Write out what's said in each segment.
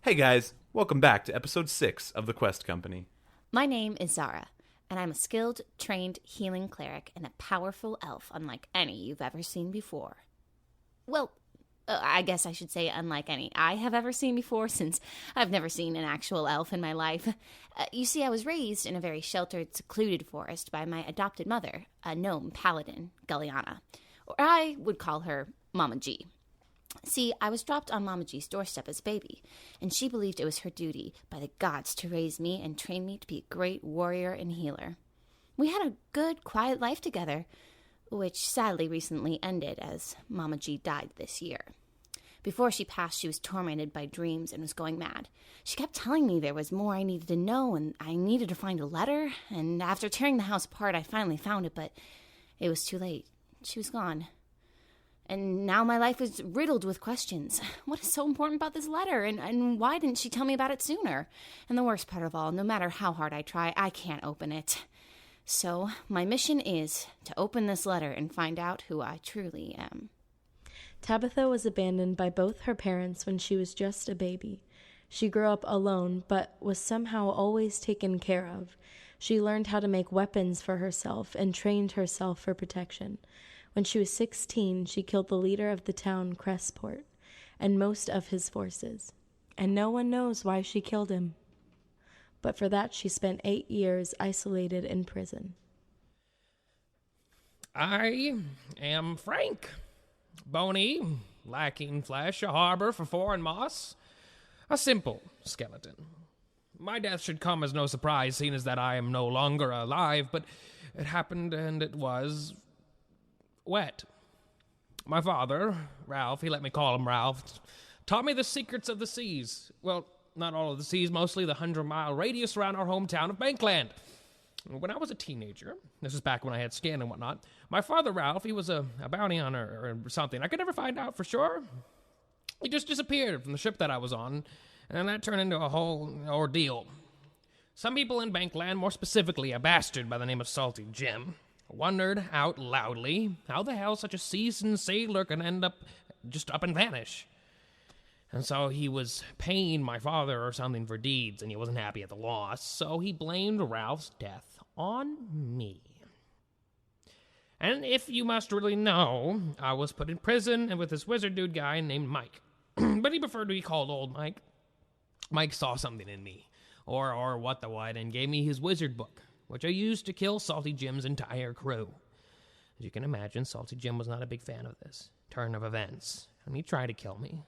Hey guys, welcome back to episode 6 of The Quest Company. My name is Zara, and I'm a skilled, trained healing cleric and a powerful elf unlike any you've ever seen before. Well, I guess I should say unlike any I have ever seen before, since I've never seen an actual elf in my life. You see, I was raised in a very sheltered, secluded forest by my adopted mother, a gnome paladin, Gulliana, or I would call her Mama G. See, I was dropped on Mama G's doorstep as a baby, and she believed it was her duty by the gods to raise me and train me to be a great warrior and healer. We had a good, quiet life together, which sadly recently ended as Mama G died this year. Before she passed, she was tormented by dreams and was going mad. She kept telling me there was more I needed to know, and I needed to find a letter, and after tearing the house apart, I finally found it, but it was too late. She was gone. And now my life is riddled with questions. What is so important about this letter? And why didn't she tell me about it sooner? And the worst part of all, no matter how hard I try, I can't open it. So my mission is to open this letter and find out who I truly am. Tabitha was abandoned by both her parents when she was just a baby. She grew up alone, but was somehow always taken care of. She learned how to make weapons for herself and trained herself for protection. When she was 16, she killed the leader of the town, Crestport, and most of his forces. And no one knows why she killed him. But for that, she spent 8 years isolated in prison. I am Frank. Bony, lacking flesh, a harbor for foreign moss, a simple skeleton. My death should come as no surprise, seeing as that I am no longer alive, but it happened and it was wet. My father, Ralph, he let me call him Ralph, taught me the secrets of the seas. Well, not all of the seas, mostly the 100-mile radius around our hometown of Bankland. When I was a teenager, this is back when I had skin and whatnot, my father, Ralph, he was a bounty hunter or something. I could never find out for sure. He just disappeared from the ship that I was on, and that turned into a whole ordeal. Some people in Bankland, more specifically a bastard by the name of Salty Jim, wondered out loudly how the hell such a seasoned sailor can end up just up and vanish. And so he was paying my father or something for deeds, and he wasn't happy at the loss, so he blamed Ralph's death on me. And if you must really know, I was put in prison and with this wizard dude guy named Mike. But he preferred to be called Old Mike. Mike saw something in me, or what the what, and gave me his wizard book, which I used to kill Salty Jim's entire crew. As you can imagine, Salty Jim was not a big fan of this turn of events, and he tried to kill me.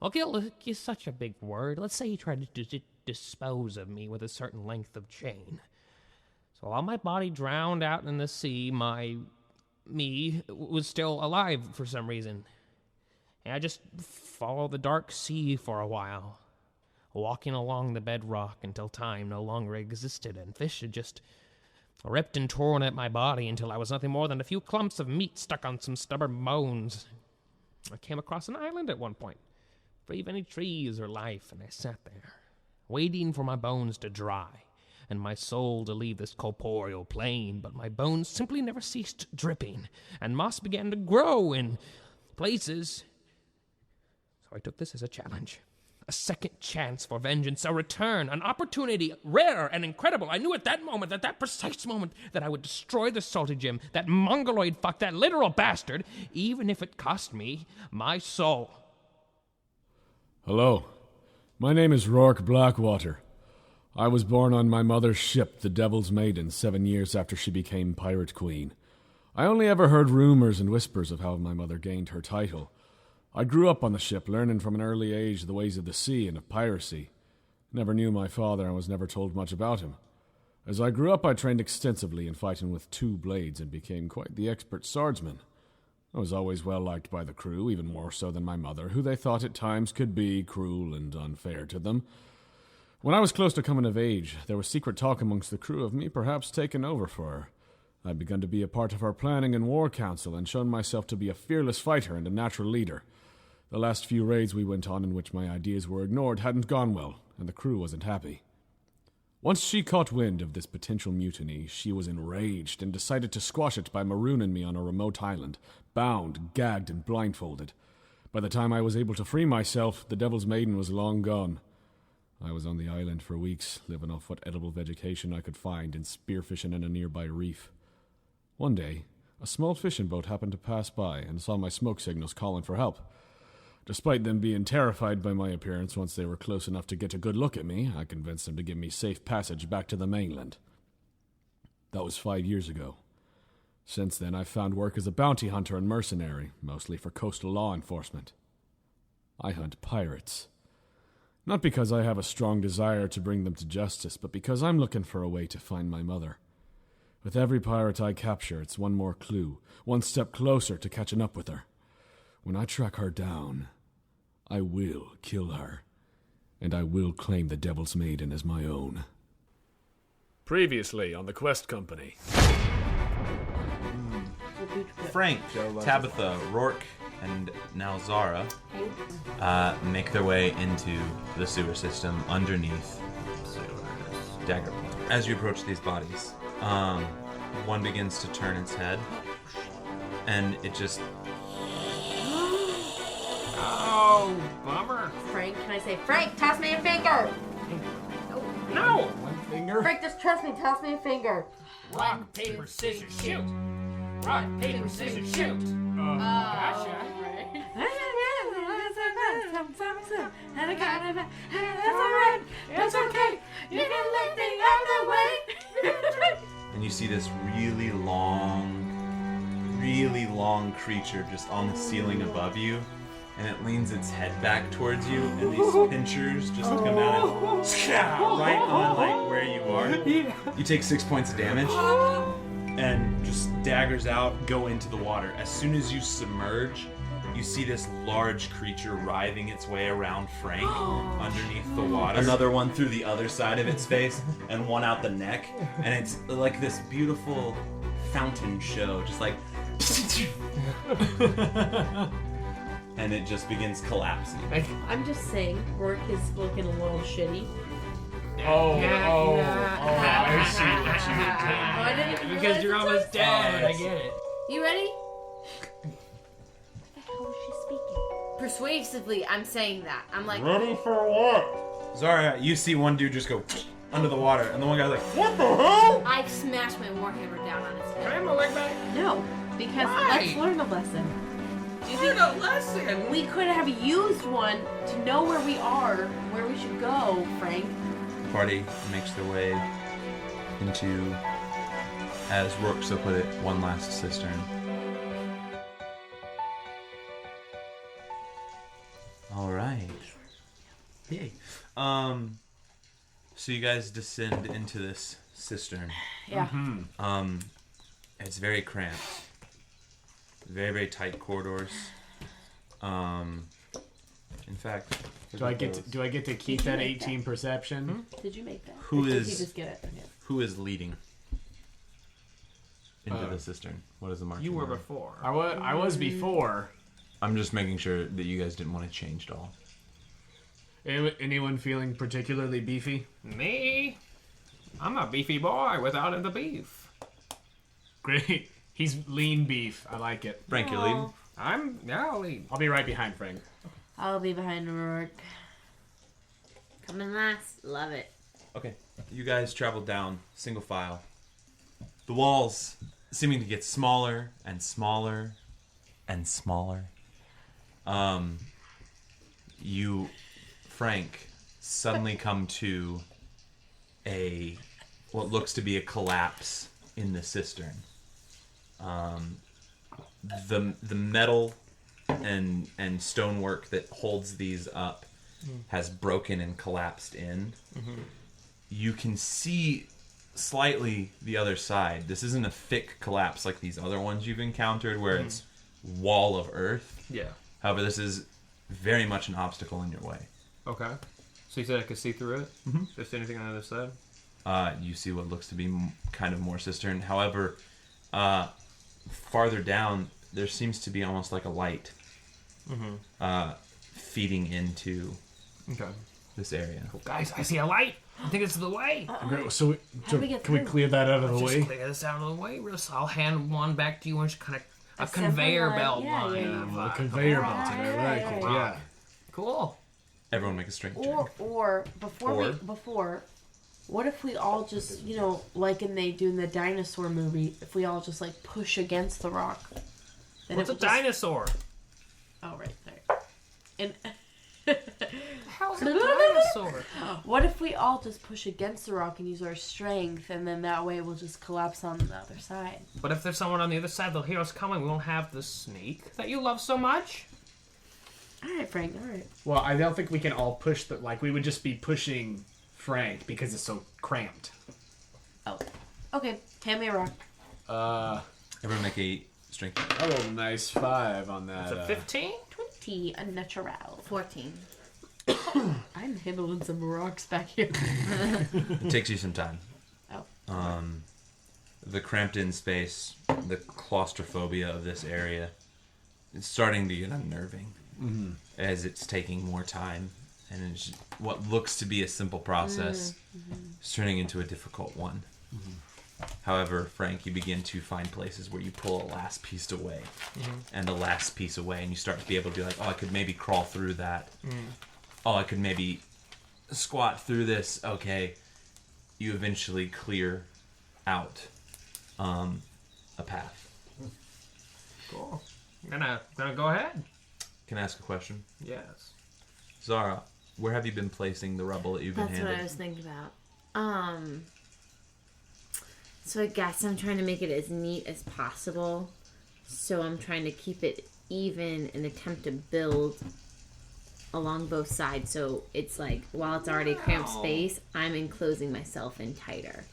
Well, kill is such a big word. Let's say he tried to dispose of me with a certain length of chain. So while my body drowned out in the sea, me was still alive for some reason. And I just followed the dark sea for a while, walking along the bedrock until time no longer existed, and fish had just ripped and torn at my body until I was nothing more than a few clumps of meat stuck on some stubborn bones. I came across an island at one point, free of any trees or life, and I sat there, waiting for my bones to dry and my soul to leave this corporeal plane, but my bones simply never ceased dripping, and moss began to grow in places. So I took this as a challenge. A second chance for vengeance, a return, an opportunity rare and incredible. I knew at that moment, at that precise moment, that I would destroy the Salty Jim, that mongoloid fuck, that literal bastard, even if it cost me my soul. Hello. My name is Roarke Blackwater. I was born on my mother's ship, the Devil's Maiden, 7 years after she became Pirate Queen. I only ever heard rumors and whispers of how my mother gained her title. I grew up on the ship, learning from an early age the ways of the sea and of piracy. Never knew my father and was never told much about him. As I grew up, I trained extensively in fighting with 2 blades and became quite the expert swordsman. I was always well liked by the crew, even more so than my mother, who they thought at times could be cruel and unfair to them. When I was close to coming of age, there was secret talk amongst the crew of me perhaps taking over for her. I'd begun to be a part of our planning and war council and shown myself to be a fearless fighter and a natural leader. The last few raids we went on in which my ideas were ignored hadn't gone well, and the crew wasn't happy. Once she caught wind of this potential mutiny, she was enraged and decided to squash it by marooning me on a remote island, bound, gagged, and blindfolded. By the time I was able to free myself, the Devil's Maiden was long gone. I was on the island for weeks, living off what edible vegetation I could find and spearfishing in a nearby reef. One day, a small fishing boat happened to pass by and saw my smoke signals calling for help. Despite them being terrified by my appearance once they were close enough to get a good look at me, I convinced them to give me safe passage back to the mainland. That was 5 years ago. Since then, I've found work as a bounty hunter and mercenary, mostly for coastal law enforcement. I hunt pirates. Not because I have a strong desire to bring them to justice, but because I'm looking for a way to find my mother. With every pirate I capture, it's one more clue, one step closer to catching up with her. When I track her down, I will kill her, and I will claim the Devil's Maiden as my own. Previously on the Quest Company. Frank, Tabitha, Roarke, and now Zara make their way into the sewer system underneath Dagger Point. As you approach these bodies, one begins to turn its head, and it just... Oh, bummer. Frank, can I say, Frank, toss me a finger! No! One finger? Frank, just trust me, toss me a finger. Rock, paper, scissors, shoot! Rock, paper, scissors, shoot! Gotcha. It's okay. You can let me out of the way. And you see this really long creature just on the ceiling above you, and it leans its head back towards you, and these pinchers just come out and right on like where you are. You take 6 points of damage, and just daggers out, go into the water. As soon as you submerge, you see this large creature writhing its way around Frank underneath the water. Another one through the other side of its face, and one out the neck. And it's like this beautiful fountain show, just like... and it just begins collapsing. I'm just saying, Roarke is looking a little shitty. I see what you I didn't because you're almost dead. I get it. You ready? How is she speaking? Persuasively, I'm saying that. I'm like, Ready for what? Zara, you see one dude just go under the water, and the one guy's like, what the hell? I smashed my warhammer down on his Can I head. have my leg back? No, because Why? let's learn a lesson. Do you Learn think a lesson. we could have used one to know where we are, where we should go, Frank? The party makes their way into, as Roarke so put it, one last cistern. All right. Yay. So you guys descend into this cistern. Yeah. It's very cramped. Very, very tight corridors. In fact, Do I get to keep that 18 perception? Did you make that? Who Or did is- you just get it? Yeah. who is leading into the cistern? What is the mark? You were before. I was before. I'm just making sure that you guys didn't want to change at all. Anyone feeling particularly beefy? Me? I'm a beefy boy without the beef. Great. He's lean beef. I like it. Frank, you're leading? I'll lead. I'll be right behind Frank. I'll be behind Roarke. Coming last. Love it. Okay. You guys travel down, single file. The walls seeming to get smaller and smaller and smaller. You, Frank, suddenly come to what looks to be a collapse in the cistern. The metal and stonework that holds these up has broken and collapsed in. You can see slightly the other side. This isn't a thick collapse like these other ones you've encountered where it's wall of earth. Yeah. However, this is very much an obstacle in your way. Okay. So you said I could see through it? Mm-hmm. If there's anything on the other side? You see what looks to be kind of more cistern. However, farther down, there seems to be almost like a light feeding into this area. Well, guys, I see a light. I think it's the way. Okay, so do we get can we through? clear that out of the Just way? clear this out of the way. I'll hand one back to you and just kind of a Assembly conveyor line. belt Yeah, line. yeah, of, A conveyor belt. Right, I like it. right. Yeah. Cool. Everyone make a strength check. Or before, what if we all just, like they do in the dinosaur movie, if we all just like push against the rock? Then What's a dinosaur? Oh, right there. And How's a dinosaur? what if we all just push against the rock and use our strength, and then that way we'll just collapse on the other side? But if there's someone on the other side, they'll hear us coming. We won't have the sneak that you love so much. All right, Frank. All right. Well, I don't think we can all push we would just be pushing Frank because it's so cramped. Oh. Okay. Hand me a rock. Everyone make a strength check. I rolled a nice 5 on that. It's a 15? 20, a natural. 14. I'm handling some rocks back here. It takes you some time. Oh. The cramped in space, the claustrophobia of this area, it's starting to get unnerving as it's taking more time. And it's what looks to be a simple process is turning into a difficult one. However, Frank, you begin to find places where you pull a last piece away and the last piece away, and you start to be able to be like, oh, I could maybe crawl through that. Oh, I could maybe squat through this. Okay. You eventually clear out a path. Cool. I'm gonna go ahead. Can I ask a question? Yes. Zara, where have you been placing the rubble that you've been That's handed? what I was thinking about. So I guess I'm trying to make it as neat as possible. So I'm trying to keep it even and attempt to build along both sides. So it's like, while it's already a cramped space, I'm enclosing myself in tighter.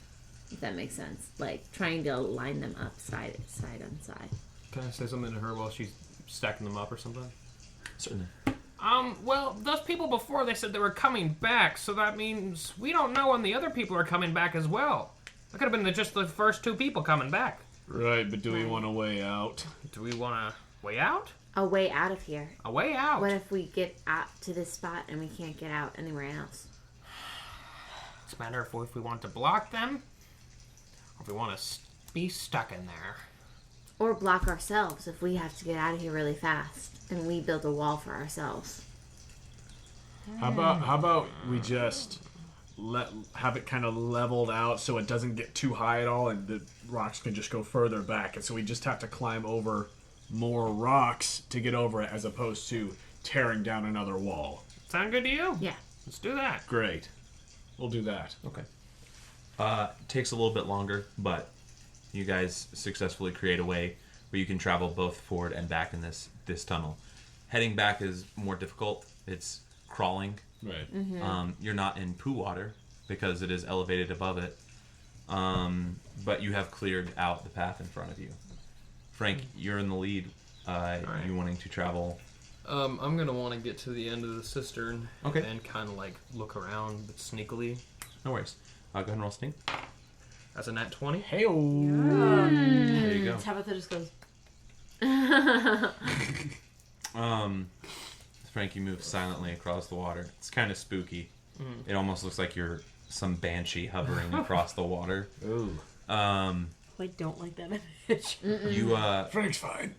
If that makes sense. Like, trying to line them up side on side. Can I say something to her while she's stacking them up or something? Certainly. Well, those people before, they said they were coming back, so that means we don't know when the other people are coming back as well. That could have been just the first 2 people coming back. Right, but do we want a way out? Do we want a way out? A way out of here. A way out? What if we get out to this spot and we can't get out anywhere else? It's a matter of if we want to block them, or if we want to be stuck in there. Or block ourselves if we have to get out of here really fast and we build a wall for ourselves. How about we just have it kind of leveled out so it doesn't get too high at all, and the rocks can just go further back, and so we just have to climb over more rocks to get over it, as opposed to tearing down another wall. Sound good to you? Yeah. Let's do that. Great. We'll do that. Okay. Takes a little bit longer, but you guys successfully create a way where you can travel both forward and back in this tunnel. Heading back is more difficult. It's crawling. Right. You're not in poo water because it is elevated above it. But you have cleared out the path in front of you. Frank, you're in the lead. You wanting to travel? I'm gonna want to get to the end of the cistern. Okay. And kind of like look around, but sneakily. No worries. Go ahead and roll sneak. That's a nat 20. Hey-o. There you go. Tabitha just goes. Frank, you move silently across the water. It's kind of spooky. It almost looks like you're some banshee hovering across the water. Ooh. I don't like that image. You Frank's fine.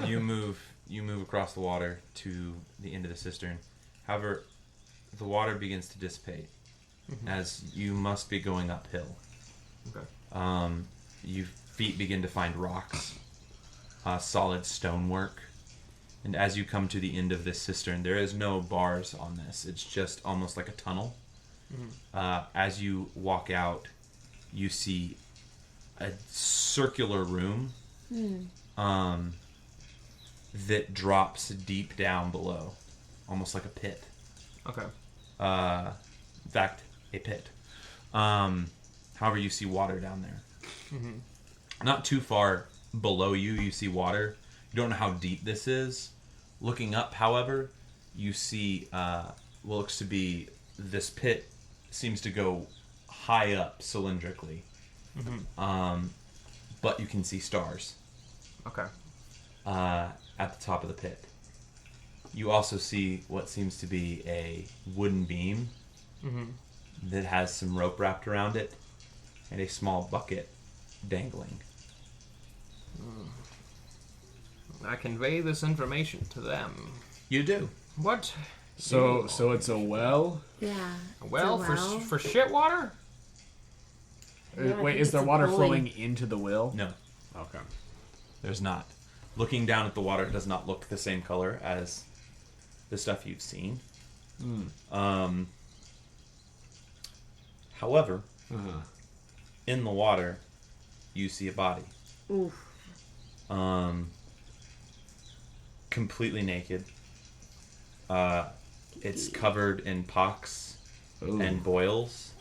you move across the water to the end of the cistern. However, the water begins to dissipate as you must be going uphill. Okay. Your feet begin to find rocks, solid stonework, and as you come to the end of this cistern, there is no bars on this. It's just almost like a tunnel. As you walk out, you see a circular room that drops deep down below, almost like a pit. Okay. In fact, a pit. However, you see water down there. Not too far below you, you see water. You don't know how deep this is. Looking up, however, you see what looks to be this pit seems to go high up cylindrically. But you can see stars. Okay. At the top of the pit. You also see what seems to be a wooden beam that has some rope wrapped around it and a small bucket dangling. I convey this information to them. You do. What So it's a well? Yeah. Well, It's a well. for shit water? No, I Wait, think is it's there a water pulley. flowing into the well? No, Okay. there's not. Looking down at the water does not look the same color as the stuff you've seen. However, in the water, you see a body. Oof. Completely naked. It's covered in pox and boils.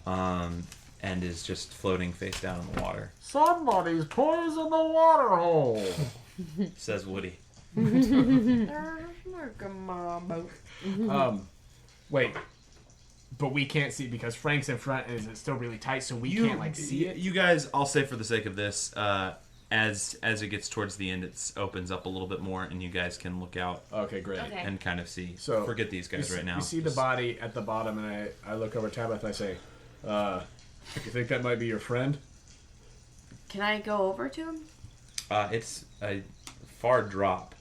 Oh. And is just floating face down in the water. Somebody's poisoned the water hole. Says Woody. Wait. But we can't see because Frank's in front and it's still really tight, so we can't like see it. You guys, I'll say for the sake of this, as it gets towards the end, it opens up a little bit more, and you guys can look out Okay, great. Okay. and kind of see. So forget these guys right now. You see the body at the bottom, and I look over at Tabitha and I say, you think that might be your friend? Can I go over to him? It's a far drop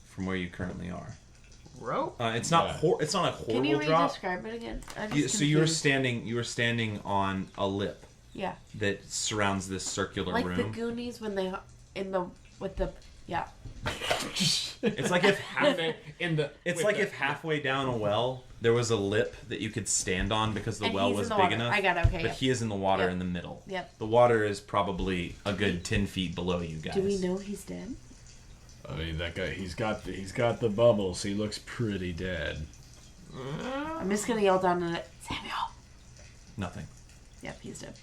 from where you currently are. Rope? It's not. It's not a horrible Can you drop. re-describe it again? I'm So just you were confused. standing. You were standing on a lip Yeah. that surrounds this circular Like room. the Goonies when they yeah. It's like if if halfway down a well there was a lip that you could stand on because the And well he's was in the big water. enough. I got it, okay, But yep. he is in the water Yep. in the middle. Yep. The water is probably a good 10 feet below you guys. Do we know he's dead? I mean, that guy, he's got the bubbles. He looks pretty dead. I'm just gonna yell down at it. Samuel. Nothing. Yep, he's dead.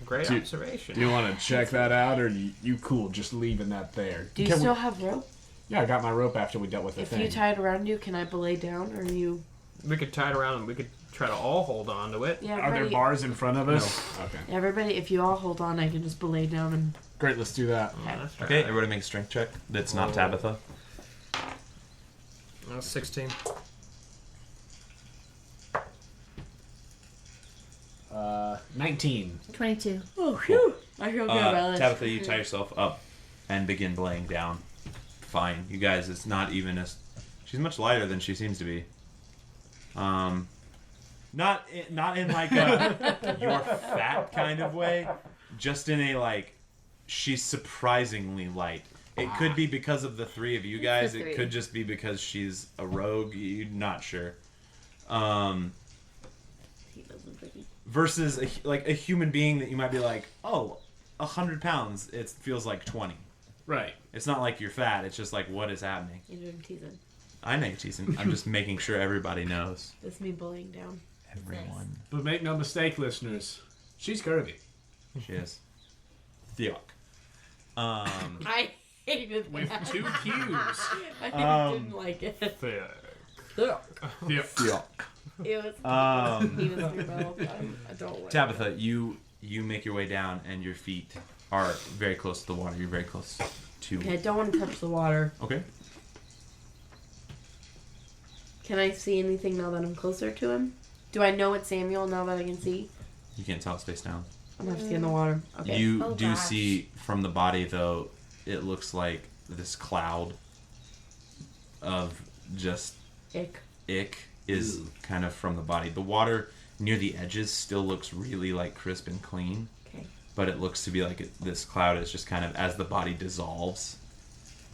Great Do- observation. Do you want to check that out, or you cool just leaving that there? Do you Can we- still have rope? Yeah, I got my rope after we dealt with the If thing. you tie it around you, can I belay down, or you? We could tie it around and we could try to all hold on to it. Yeah, Are there everybody. bars in front of us? Okay. Everybody, if you all hold on, I can just belay down and. Great, let's do that. Let's try Okay, it. everybody make a strength check. That's not Oh. Tabitha. 16. 19. 22. Oh, phew! I feel good about this. Tabitha, you tie yourself up and begin laying down. Fine. You guys, it's not even as... She's much lighter than she seems to be. Not in like a you're fat kind of way. Just in a like, she's surprisingly light. It could be because of the three of you guys. the It three. could just be because she's a rogue. You're not sure. He doesn't think he- Versus a human being that you might be like, oh, 100 pounds. It feels like 20. Right. It's not like you're fat. It's just like, what is happening? You're doing teasing. I know you're teasing. I'm just making sure everybody knows. That's me bullying down. Everyone. But make no mistake, listeners. She's curvy. She is. Theok. I hated With that. 2 Q's. I didn't like it. Theok. It was. He was through the whole time. I don't like Tabitha, you make your way down, and your feet are very close to the water. You're very close to. Okay, I don't want to touch the water. Okay. Can I see anything now that I'm closer to him? Do I know it's Samuel now that I can see? You can't tell it's face down. I'm gonna have to get in the water. Okay. You Oh, do gosh. see from the body, though, it looks like this cloud of just Ick. ick is kind of from the body. The water near the edges still looks really like crisp and clean, Okay. but it looks to be like this cloud is just kind of, as the body dissolves,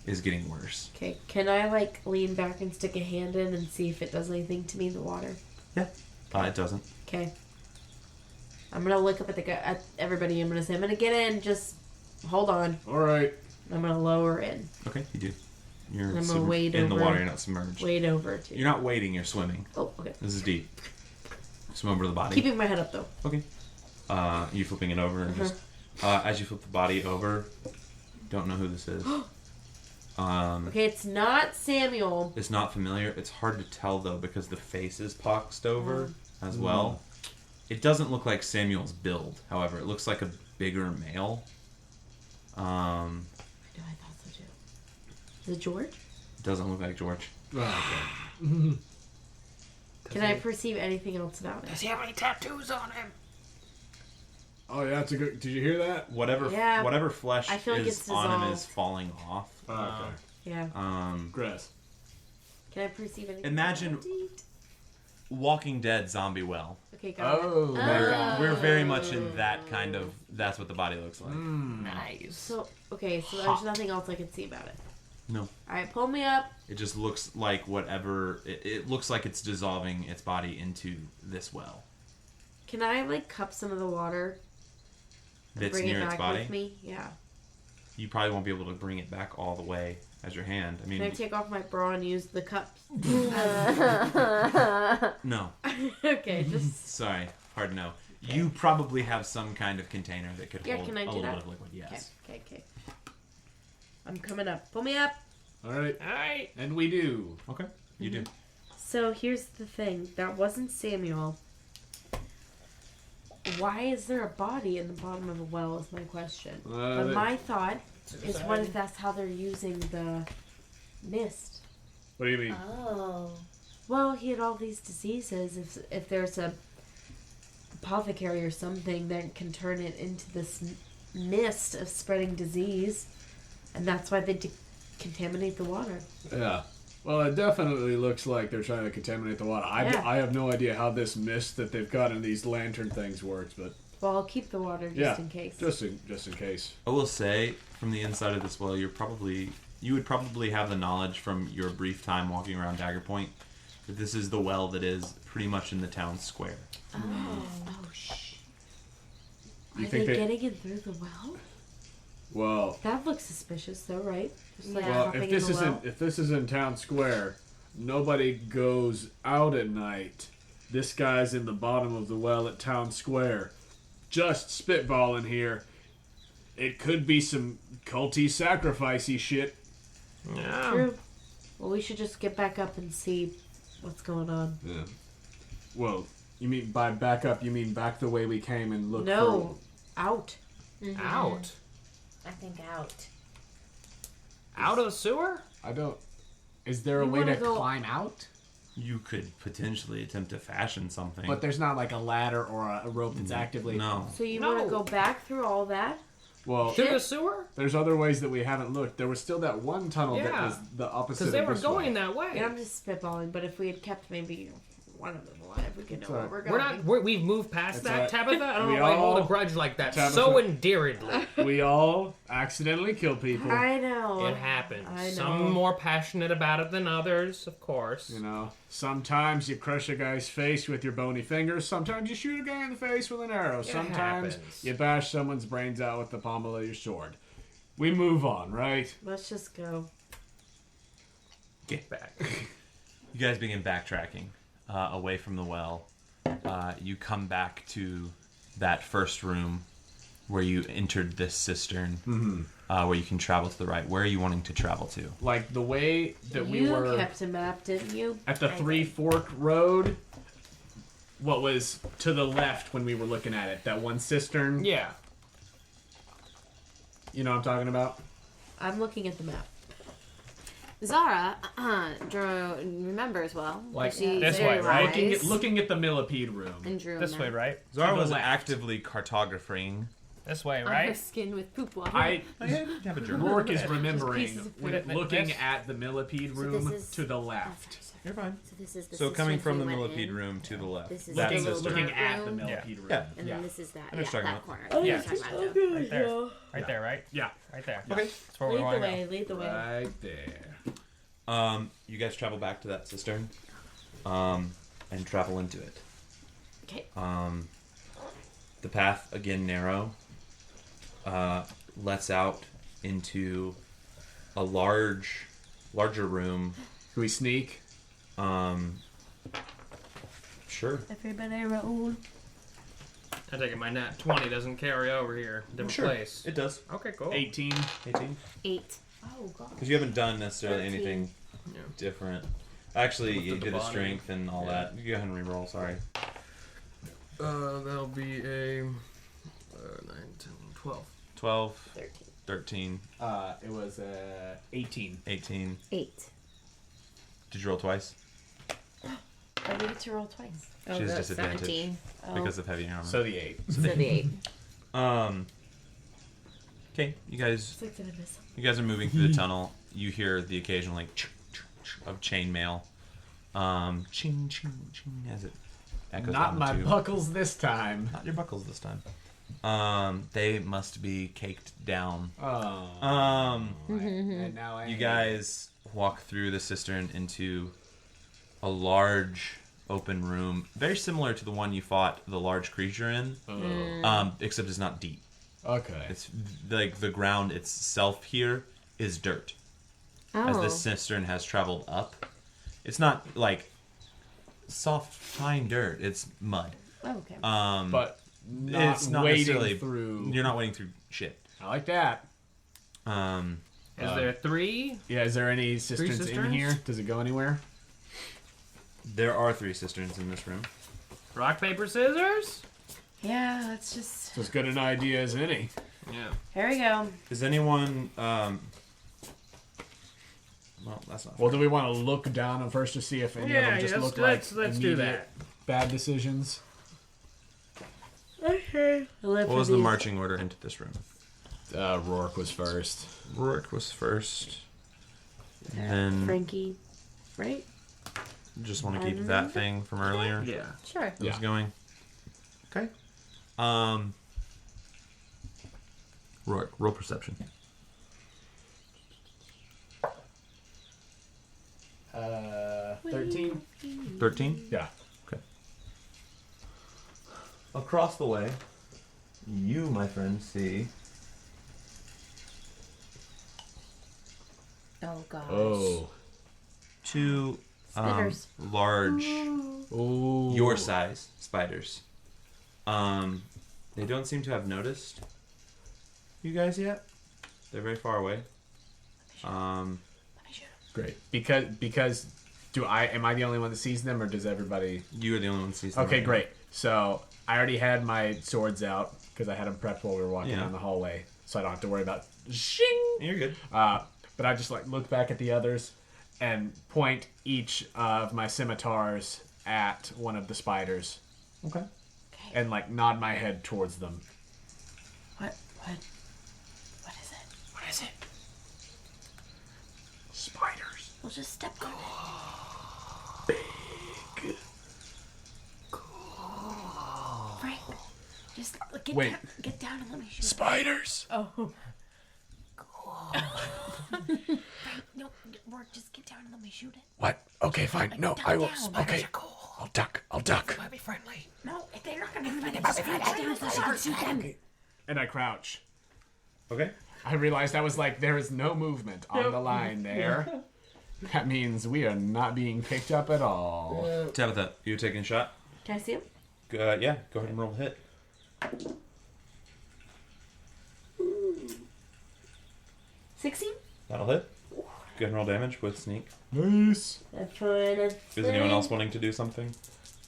is getting worse. Okay. Can I like lean back and stick a hand in and see if it does anything to me? The water. Yeah. It doesn't. Okay. I'm gonna look up at at everybody. I'm gonna say I'm gonna get in. Just hold on. All right. I'm gonna lower in. Okay, you do. You're I'm gonna wade in the over. water. You're not submerged. Wade over to. You're not wading. You're swimming. Oh, okay. This is deep. Swim over the body. Keeping my head up though. Okay. You flipping it over and just as you flip the body over, don't know who this is. Okay, it's not Samuel. It's not familiar. It's hard to tell though because the face is poxed over as well. It doesn't look like Samuel's build. However, it looks like a bigger male. I thought so too. Is it George? Doesn't look like George. Okay. Can I perceive anything else about it? Does he have any tattoos on him? Oh yeah, that's a good. Did you hear that? Yeah. Whatever flesh I feel like is it's on him dissolved. is falling off. Okay. Yeah. Grass. Can I perceive anything? Imagine Walking Dead zombie well. Okay, got Oh, it. my God. We're very much in that kind of. That's what the body looks like. Nice. So there's nothing else I can see about it. No. All right, pull me up. It just looks like whatever. It looks like it's dissolving its body into this well. Can I like cup some of the water? And That's bring near it its back body. with me? Yeah. You probably won't be able to bring it back all the way as your hand. I mean, Can I take off my bra and use the cup? no. Okay, just Sorry, hard no. You probably have some kind of container that could hold can I a do little that? bit of liquid. Yes. Okay. I'm coming up. Pull me up. All right. All right. And we do. Okay. You do. So here's the thing. That wasn't Samuel. Why is there a body in the bottom of a well is my question. But my thought is what if that's how they're using the mist? What do you mean? Oh. Well, he had all these diseases. If there's a apothecary or something that can turn it into this mist of spreading disease, and that's why they contaminate the water. Yeah. Well, it definitely looks like they're trying to contaminate the water. Yeah. I have no idea how this mist that they've got in these lantern things works, but Well, I'll keep the water just in case. just in case. I will say, from the inside of this well, you would probably have the knowledge from your brief time walking around Dagger Point that this is the well that is pretty much in the town square. Are You think they they- getting in through the well? Well, That looks suspicious, though, right? Just like well, hopping if this in the well. isn't if this is in town square, nobody goes out at night. This guy's in the bottom of the well at town square. Just spitballing here. It could be some culty sacrificey shit. Yeah. True. Well, we should just get back up and see what's going on. Yeah. Well, you mean by back up? You mean back the way we came and look? No, out. Out. I think out. Out of the sewer? I don't. Is there a You way wanna to go- climb out? You could potentially attempt to fashion something. But there's not like a ladder or a rope that's actively. no. So you No. want to go back through all that? Well, Through the sewer? there's other ways that we haven't looked. There was still that one tunnel that Yeah. was the opposite. Because they of were this going way. that way. Yeah, I'm just spitballing, but if we had kept maybe one of them alive, we could know alright. where we're We're going. not. We've moved past That's that, all right. Tabitha. I don't We know why you hold a all- grudge like that Tabitha- so endearingly. We all accidentally kill people. I know. It happens. I know. Some more passionate about it than others, of course. You know, sometimes you crush a guy's face with your bony fingers. Sometimes you shoot a guy in the face with an arrow. Sometimes happens. you bash someone's brains out with the pommel of your sword. We move on, right? Let's just go. Get back. You guys begin backtracking away from the well. You come back to that first room where you entered this cistern, where you can travel to the right. Where are you wanting to travel to? Like the way that we You were kept a map, didn't you? at the Three Fork Road. What was to the left when we were looking at it? That one cistern? Yeah. You know what I'm talking about? I'm looking at the map. Zara remembers well. Like She's this very way, right? wise Looking at the millipede room. and drew This them way, right? Zara To the was left. actively cartographing. This way, on her right? skin with poop water. I Have a journal. Roarke is remembering pieces of when food. looking This- at the millipede So room this is- to the left. You're fine. So this is the So coming cistern from the we went millipede in. room to the left. This is That the cistern. Looking at the room. millipede room. Yeah. And Yeah. then this is that. I know what you're that talking corner. Oh, You're this talking is about so it. good. Right there. Yeah. Right there, right? Yeah. Right there. Okay. That's where we Lead want the to go. way, lead the way. Right there. You guys travel back to that cistern, and travel into it. Okay. The path again narrow, lets out into a larger room. Can we sneak? Sure. Everybody roll. I take it my nat 20 doesn't carry over here. Different place. It does. Okay, cool. 18. 18. 8. Oh, God. Because you haven't done necessarily 13. anything Yeah. different. Actually, Looked you at the did a body. strength and all Yeah. that. You go ahead and re-roll. Sorry. That'll be a 9, 10, 12. 12, 13. 13, It was 18. 18. 8. Did you roll twice? I needed to roll twice. She has disadvantage 17. because of heavy armor. So the 8. So the 8. Okay, you guys It's like, did I miss something? are moving through the tunnel. You hear the occasional like of chainmail. Ching, ching, ching, as it echoes Not down the my tube. buckles this time. Not your buckles this time. They must be caked down. Oh. And now You guys walk through the cistern into a large open room, very similar to the one you fought the large creature in, except it's not deep. Okay. It's like the ground itself here is dirt. As the cistern has traveled up, it's not like soft, fine dirt. It's mud. Oh, okay. But not It's not wading necessarily through. You're not wading through shit. I like that. Is there 3? Yeah, is there any cisterns, in cisterns? here? Does it go anywhere? There are 3 cisterns in this room. Rock, paper, scissors? Yeah, let's just. It's as good an idea as any. Yeah. Here we go. Is anyone? Well, that's not. Well, do we want to look down them first to see if any of them just look like let's do immediate that. bad decisions? Okay. What was the marching order into this room? Roarke was first. Roarke was first. And Frankie, right? just want to keep that thing from earlier. Yeah. Sure. That was Yeah. going. Okay. Roarke, roll perception. 13? 13. Yeah. Across the way, you, my friend, see Oh gosh. Oh. 2 Spiders. large, Oh. your size spiders. They don't seem to have noticed you guys yet. They're very far away. Great. Because am I the only one that sees them, or does everybody? You are the only one that sees them. Okay, right now. great. So I already had my swords out because I had them prepped while we were walking Yeah. down the hallway, so I don't have to worry about shing. You're good. But I just look back at the others and point each of my scimitars at one of the spiders Okay. and nod my head towards them. What is it? What is it? Spiders. We'll just step on it. Big. Frank, just Wait. get down and let me shoot. Spiders. Oh. Frank, no, Roarke, just get down and let me shoot it. What? Okay, fine. No, down, I will. down. Okay. I'll duck. Might be friendly. No, they're not gonna be friendly. Just get down so she can shoot them. And I crouch. Okay. I realized I was there is no movement on the line there. That means we are not being picked up at all. Tabitha, you taking a shot? Can I see him? Yeah. Go ahead and roll a hit. 16? That'll hit. Go ahead and roll damage with sneak. Nice. Is anyone else wanting to do something?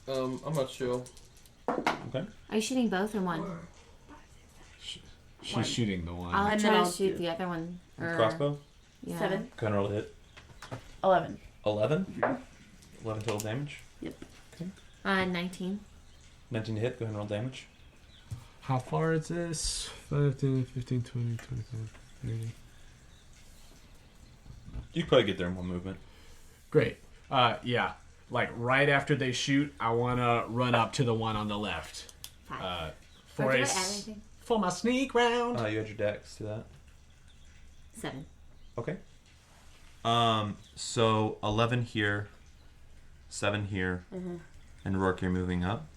I'm not sure. Okay. Are you shooting both or one? She's shooting the one. I'll And try then to I'll shoot do- the other one. Or, Crossbow. Yeah. 7. Go ahead and roll a hit. 11. 11. 11 total damage. 19. 19 to hit. Go ahead and roll damage. How far is this? 5, 10, 15, 20, 25, 30. You could probably get there in one movement. Great. Yeah. Right after they shoot, I want to run up to the one on the left. 5. For Or did I a add s- anything? for my sneak round. You add your dex to that. 7. Okay. So 11 here, 7 here, and Roarke, you're moving up.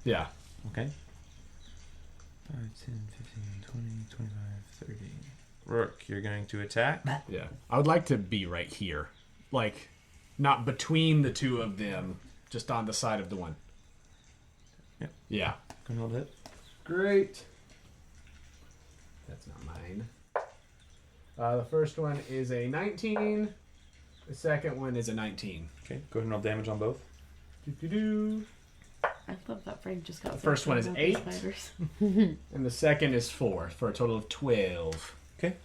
Yeah. Okay. 5, 10, 15, 20, 25, 30. Roarke, you're going to attack. Yeah. I would like to be right here. Not between the two of them, just on the side of the one. Yep. Yeah. Go ahead and hit. Great. That's not mine. The first one is a 19. The second one is a 19. Okay. Go ahead and roll damage on both. Doo-doo-doo. I love that Frank just got The first one is about 8. the spiders. And the second is 4, for a total of 12. Okay.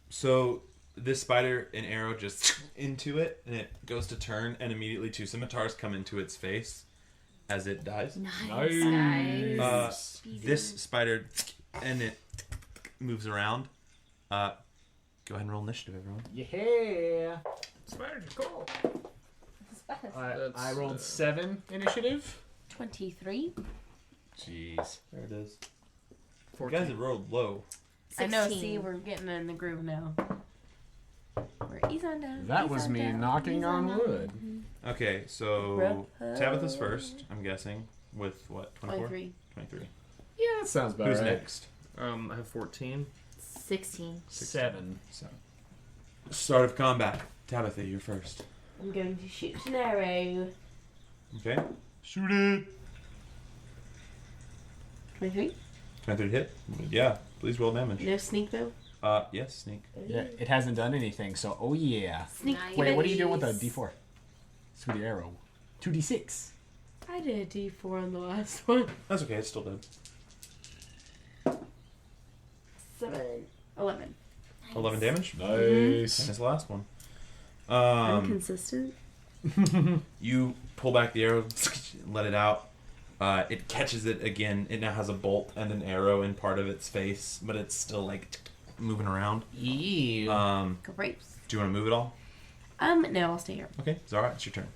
So this spider, an arrow just into it, and it goes to turn, and immediately 2 scimitars come into its face as it dies. Nice. This spider, and it moves around. Go ahead and roll initiative, everyone. Yeah. Spiders are cool. I rolled 7 initiative. 23. Jeez. There it is. 14. You guys have rolled low. 16. I know, 16. see, we're getting in the groove now. We're ease on down. That ease was on me down, knocking ease on down. wood. Okay, so Tabitha's first, I'm guessing, with what, 24? 23. 23. Yeah, that sounds about Who's right. next? I have 14. 16. 7. So, start of combat. Tabitha, you're first. I'm going to shoot an arrow. Okay. Shoot it. 23. 23 hit? Yeah. Please roll damage. No sneak though. Yes, sneak. Yeah, it hasn't done anything, so oh yeah. Sneak. Nice. Wait, what are you doing with a D4? It's with the arrow. 2D6. I did a D4 on the last one. That's okay, it's still dead. 7. 11. 11 damage? Nice. That's the last one. I'm consistent. You pull back the arrow, let it out. It catches it again. It now has a bolt and an arrow in part of its face, but it's still like moving around. Ew. Grapes. Do you want to move it all? No, I'll stay here. Okay, Zara, it's your turn.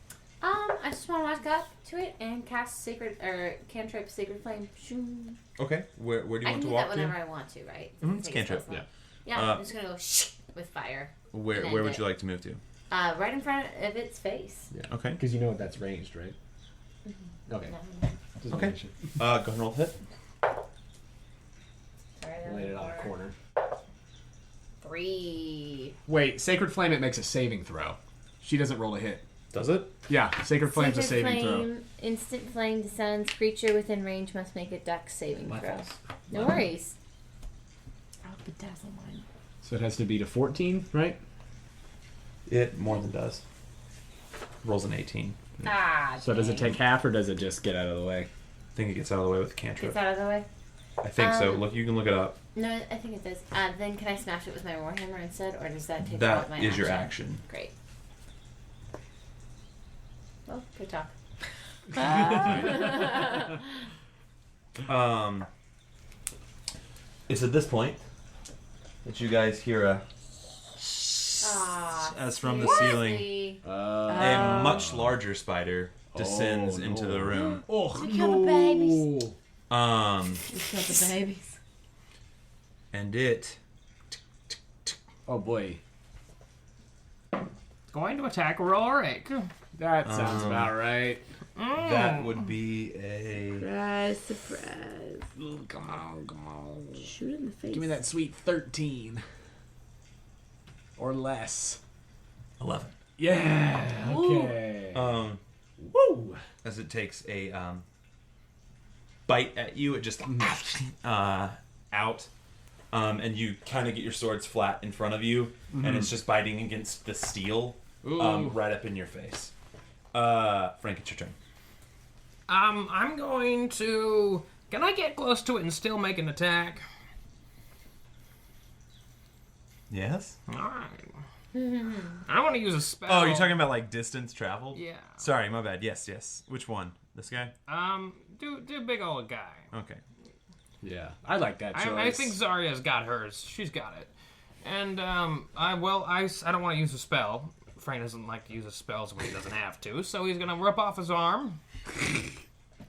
I just want to walk up to it and cast cantrip Sacred Flame. Shoo. Okay, where do you I want can to do walk that whenever I want to, right? Doesn't It's take a cantrip, spell slot. yeah. Yeah, I'm just gonna go with fire. Where and would end you it. like to move to? Right in front of its face. Yeah. Okay. Because you know that's ranged, right? Okay. Just Okay. wanna make sure. Go ahead and roll the hit. Laid it on a corner. 3. Wait, Sacred Flame, it makes a saving throw. She doesn't roll a hit. Does it? Yeah, Sacred Flame's a Sacred saving throw. flame, instant flame descends. Creature within range must make a dex saving My throw. fault. No worries. I'll bedazzle mine. So it has to be to 14, right? It more than does. Rolls an 18. So does it take half, or does it just get out of the way? I think it gets out of the way with cantrip. Gets out of the way? I think so. Look, you can look it up. No, I think it does. Then can I smash it with my warhammer instead, or does that take all That of my is your action. Great. Well, good talk. It's at this point that you guys hear a as from the ceiling. A much larger spider descends into the room. Oh, We killed the babies. no. We killed the babies. And it Oh boy. Going to attack Roarke. That sounds about right. that would be a Surprise. Come on. Shoot it in the face. Give me that sweet 13. Or less. 11. Yeah. Okay. Woo! As it takes a bite at you, it just out. And you kind of get your swords flat in front of you, and it's just biting against the steel right up in your face. Frank, it's your turn. I'm going to... Can I get close to it and still make an attack? Yes? Alright. I want to use a spell. Oh, you're talking about like distance traveled? Yeah. Sorry, my bad. Yes. Which one? This guy? Do big old guy. Okay. Yeah, I like that choice. I think Zarya's got hers. She's got it. And, I don't want to use a spell. Frank doesn't like to use his spells when he doesn't have to, so he's gonna rip off his arm.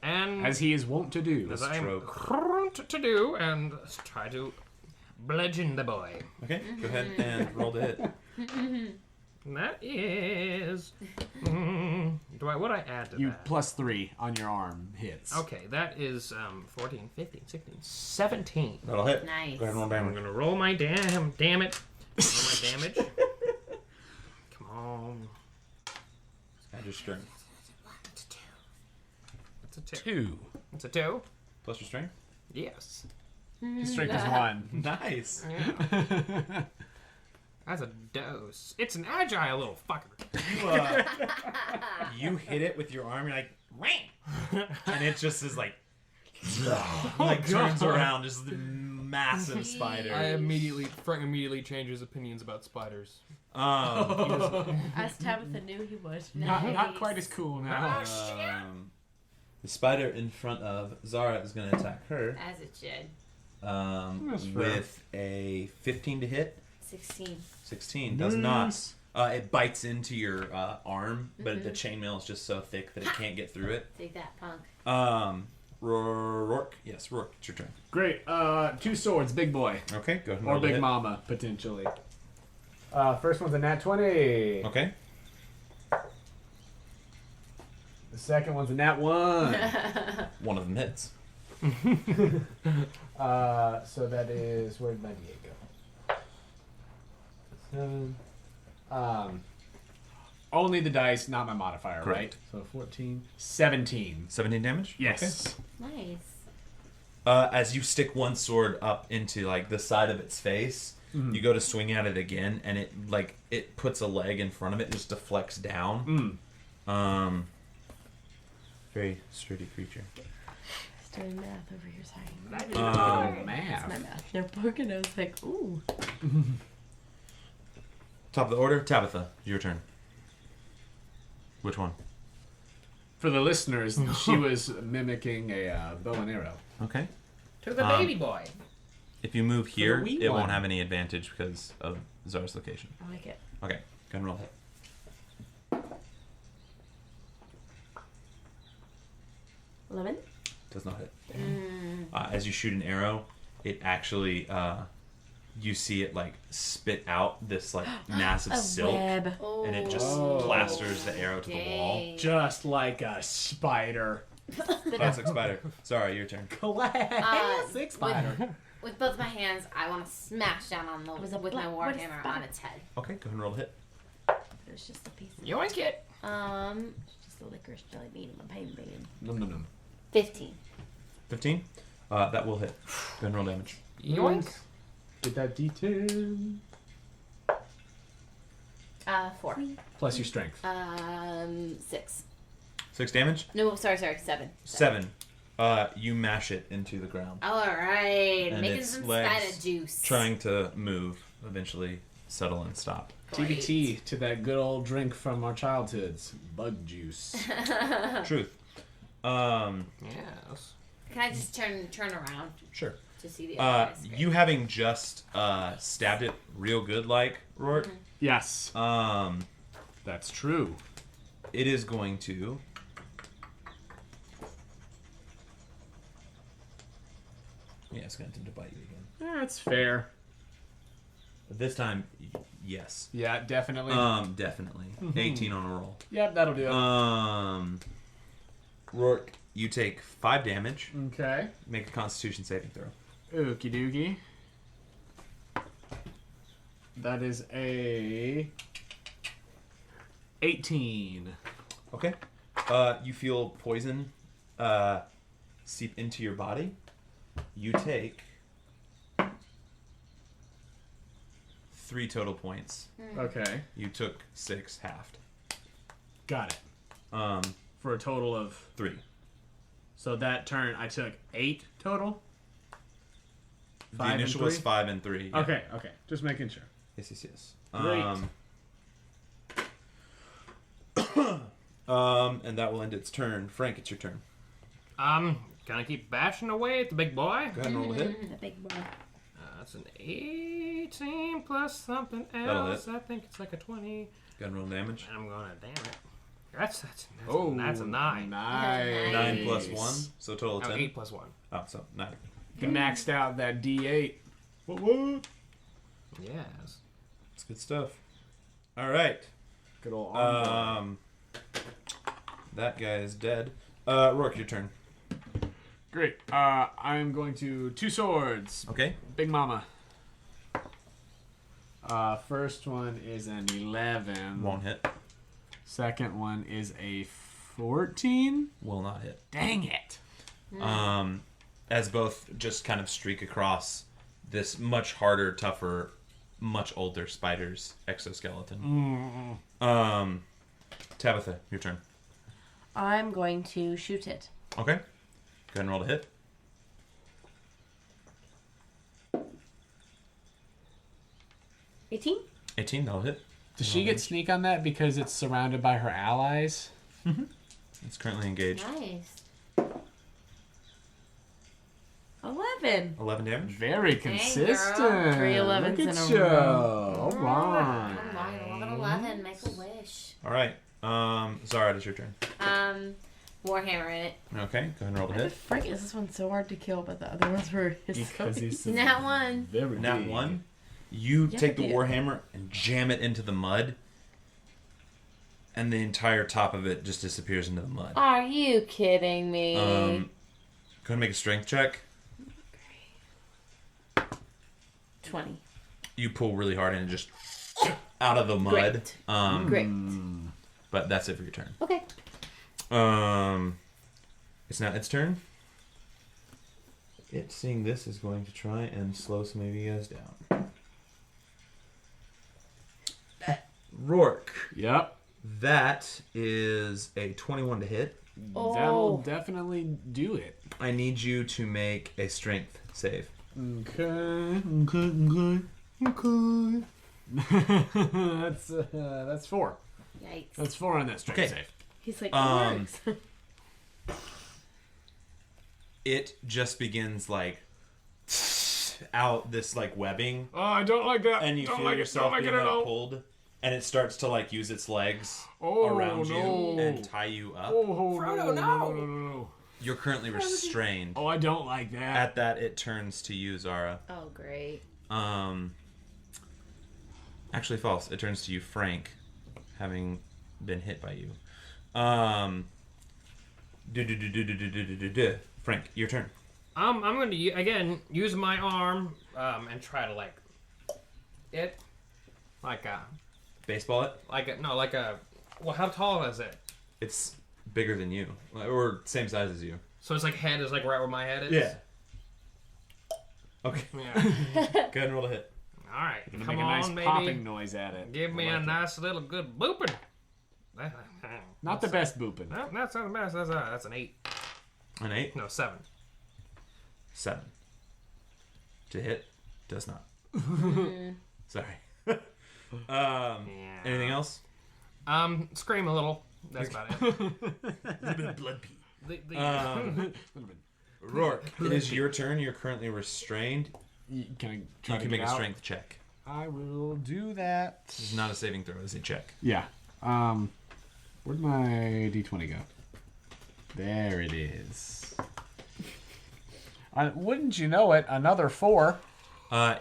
And as he is wont to do. as I'm to do, and try to bludgeon the boy. Okay, go ahead and roll to hit. And that is... What do I add to You that? +3 on your arm hits. Okay, that is 14, 15, 16, 17. That'll hit. Nice. Go ahead and roll I'm damage. gonna roll my damn it. Roll my damage. Come on. Add your strength. It's a 2. 2. It's a 2? Plus your strength? Yes. His strength is 1. Nice. Yeah. That's a dose. It's an agile little fucker. You hit it with your arm, you're like, wham! And it just is like, turns around, just the massive spider. Frank immediately changes opinions about spiders. As Tabitha knew he would. Not quite as cool now. The spider in front of Zara is going to attack her As it should. That's fair. with a 15 to hit. 16. 16 does not. It bites into your arm, but the chainmail is just so thick that it can't get through it. Take that, punk. Roarke. Yes, Roarke, it's your turn. Great. 2 swords, big boy. Okay, go ahead and Or roll the big hit. mama, potentially. First one's a nat 20. Okay. The second one's a nat 1. One of them hits. So that is... Where did my D8 go? 7. Only the dice, not my modifier, Correct. right? So 14. 17. 17 damage? Yes. Nice. As you stick one sword up into like the side of its face, you go to swing at it again, and it puts a leg in front of it, and just deflects down. Very sturdy creature. Doing math over here, sorry. Math. My math notebook, and I was like, ooh. Top of the order, Tabitha, your turn. Which one? For the listeners, she was mimicking a bow and arrow. Okay. To the baby boy. If you move here, wee it one. won't have any advantage because of Zara's location. I like it. Okay, go ahead and roll hit. 11? Does not hit. As you shoot an arrow, it actually, you see it like spit out this like massive silk, Web. and it just plasters the arrow to the wall. Just like a spider. Classic spider. Sorry, your turn. Classic spider. With both my hands, I want to smash down on was the a with my what is warhammer that? on its head. Okay, go ahead and roll a hit. It was just a piece of Yoink it. it's just a licorice jelly bean in my pain bean. Num num num. 15. 15. That will hit. Go ahead and roll damage. Yoink. Get that D10. 4. Plus your strength. 6. 6 damage. No, sorry, 7. 7. You mash it into the ground, All right, And making its some legs spider juice. trying to move. Eventually, settle and stop. Great. TBT to that good old drink from our childhoods. Bug juice. Truth. Yes. Can I just turn around Sure. to see the other guys? You having just stabbed it real good, like Roarke. Yes. That's true. It is going to. Yeah, it's going to attempt to bite you again. That's fair. But this time, yes. Yeah, definitely. Definitely. 18 on a roll. Yep, that'll do it. Roarke, you take 5 damage. Okay. Make a Constitution saving throw. Okie dokie. That is a 18. Okay. You feel poison seep into your body. You take 3 total points. Okay. You took 6 halved. Got it. Um, For a total of 3. So that turn I took 8 total. The 5 and initial was 3? 5 and 3. Yeah. Okay. Just making sure. Yes. Great. And that will end its turn. Frank, it's your turn. Gonna keep bashing away at the big boy. Go ahead and roll a hit. The big boy. That's an 18 plus something That'll else. hit. I think it's like a 20. Go ahead and roll damage. I'm gonna damn it. That's that's a 9. Nice. 9 plus 1, so total of Oh, 10. 8 plus 1. Oh, so 9. Maxed out that D8. What? Yes. That's good stuff. All right. Good old arm. That guy is dead. Roarke, your turn. Great. I'm going to 2 swords. Okay. Big Mama. First one is an 11. Won't hit. Second one is a 14. Will not hit. Dang it. As both just kind of streak across this much harder, tougher, much older spider's exoskeleton. Tabitha, your turn. I'm going to shoot it. Okay. Go ahead and roll to hit. 18? 18, that'll hit. Does she get sneak on that because it's surrounded by her allies? It's currently engaged. Nice. 11. 11 damage. Very girl. consistent. 3 11s Look in at a you. row. All right. 11. Make a wish. All right. Zara, it's your turn. Warhammer in it. Okay, go ahead and roll the hit. Frank, is this one so hard to kill, but the other ones were Because he's Nat 1. very Nat big. 1. You Yeah, take the dude. warhammer and jam it into the mud, and the entire top of it just disappears into the mud. Are you kidding me? Go ahead and make a strength check. 20. You pull really hard and it just out of the mud. Great. But that's it for your turn. Okay. It's now its turn. It, seeing this, is going to try and slow some of you guys down. Roarke. Yep. That is a 21 to hit. That'll definitely do it. I need you to make a strength save. Okay. That's 4. Yikes. That's 4 on that strength Okay. save. He's like, it works. It just begins like out this like webbing, Oh, I don't like that. and you don't feel like yourself it. being Don't like it at like all. pulled, and it starts to like use its legs Oh, around no. you and tie you up. Oh, no. You're currently restrained. Oh, I don't like that. At that, it turns to you, Zara. Oh, great. Actually, false. It turns to you, Frank, having been hit by you. Frank, your turn. I'm going to again use my arm and try to like Baseball it. Well, how tall is it? It's bigger than you, or same size as you. So it's like head is like right where my head is. Yeah. Okay. Yeah. Go ahead and roll a hit. All right. Gonna Come make a nice on, popping baby. noise at it. Give me I a like it. nice little good booping. Not the best booping. No, that's not the best. That's an 8. An 8. No, 7. 7. To hit. Does not. Sorry. Anything else? Scream a little. That's about it. A little bit of blood pee. Roarke, it is your turn. You're currently restrained. Can I You try to can get make a out? strength check. I will do that. This is not a saving throw. It's a check. Yeah. Where'd my D20 go? There it is. Wouldn't you know it? Another 4.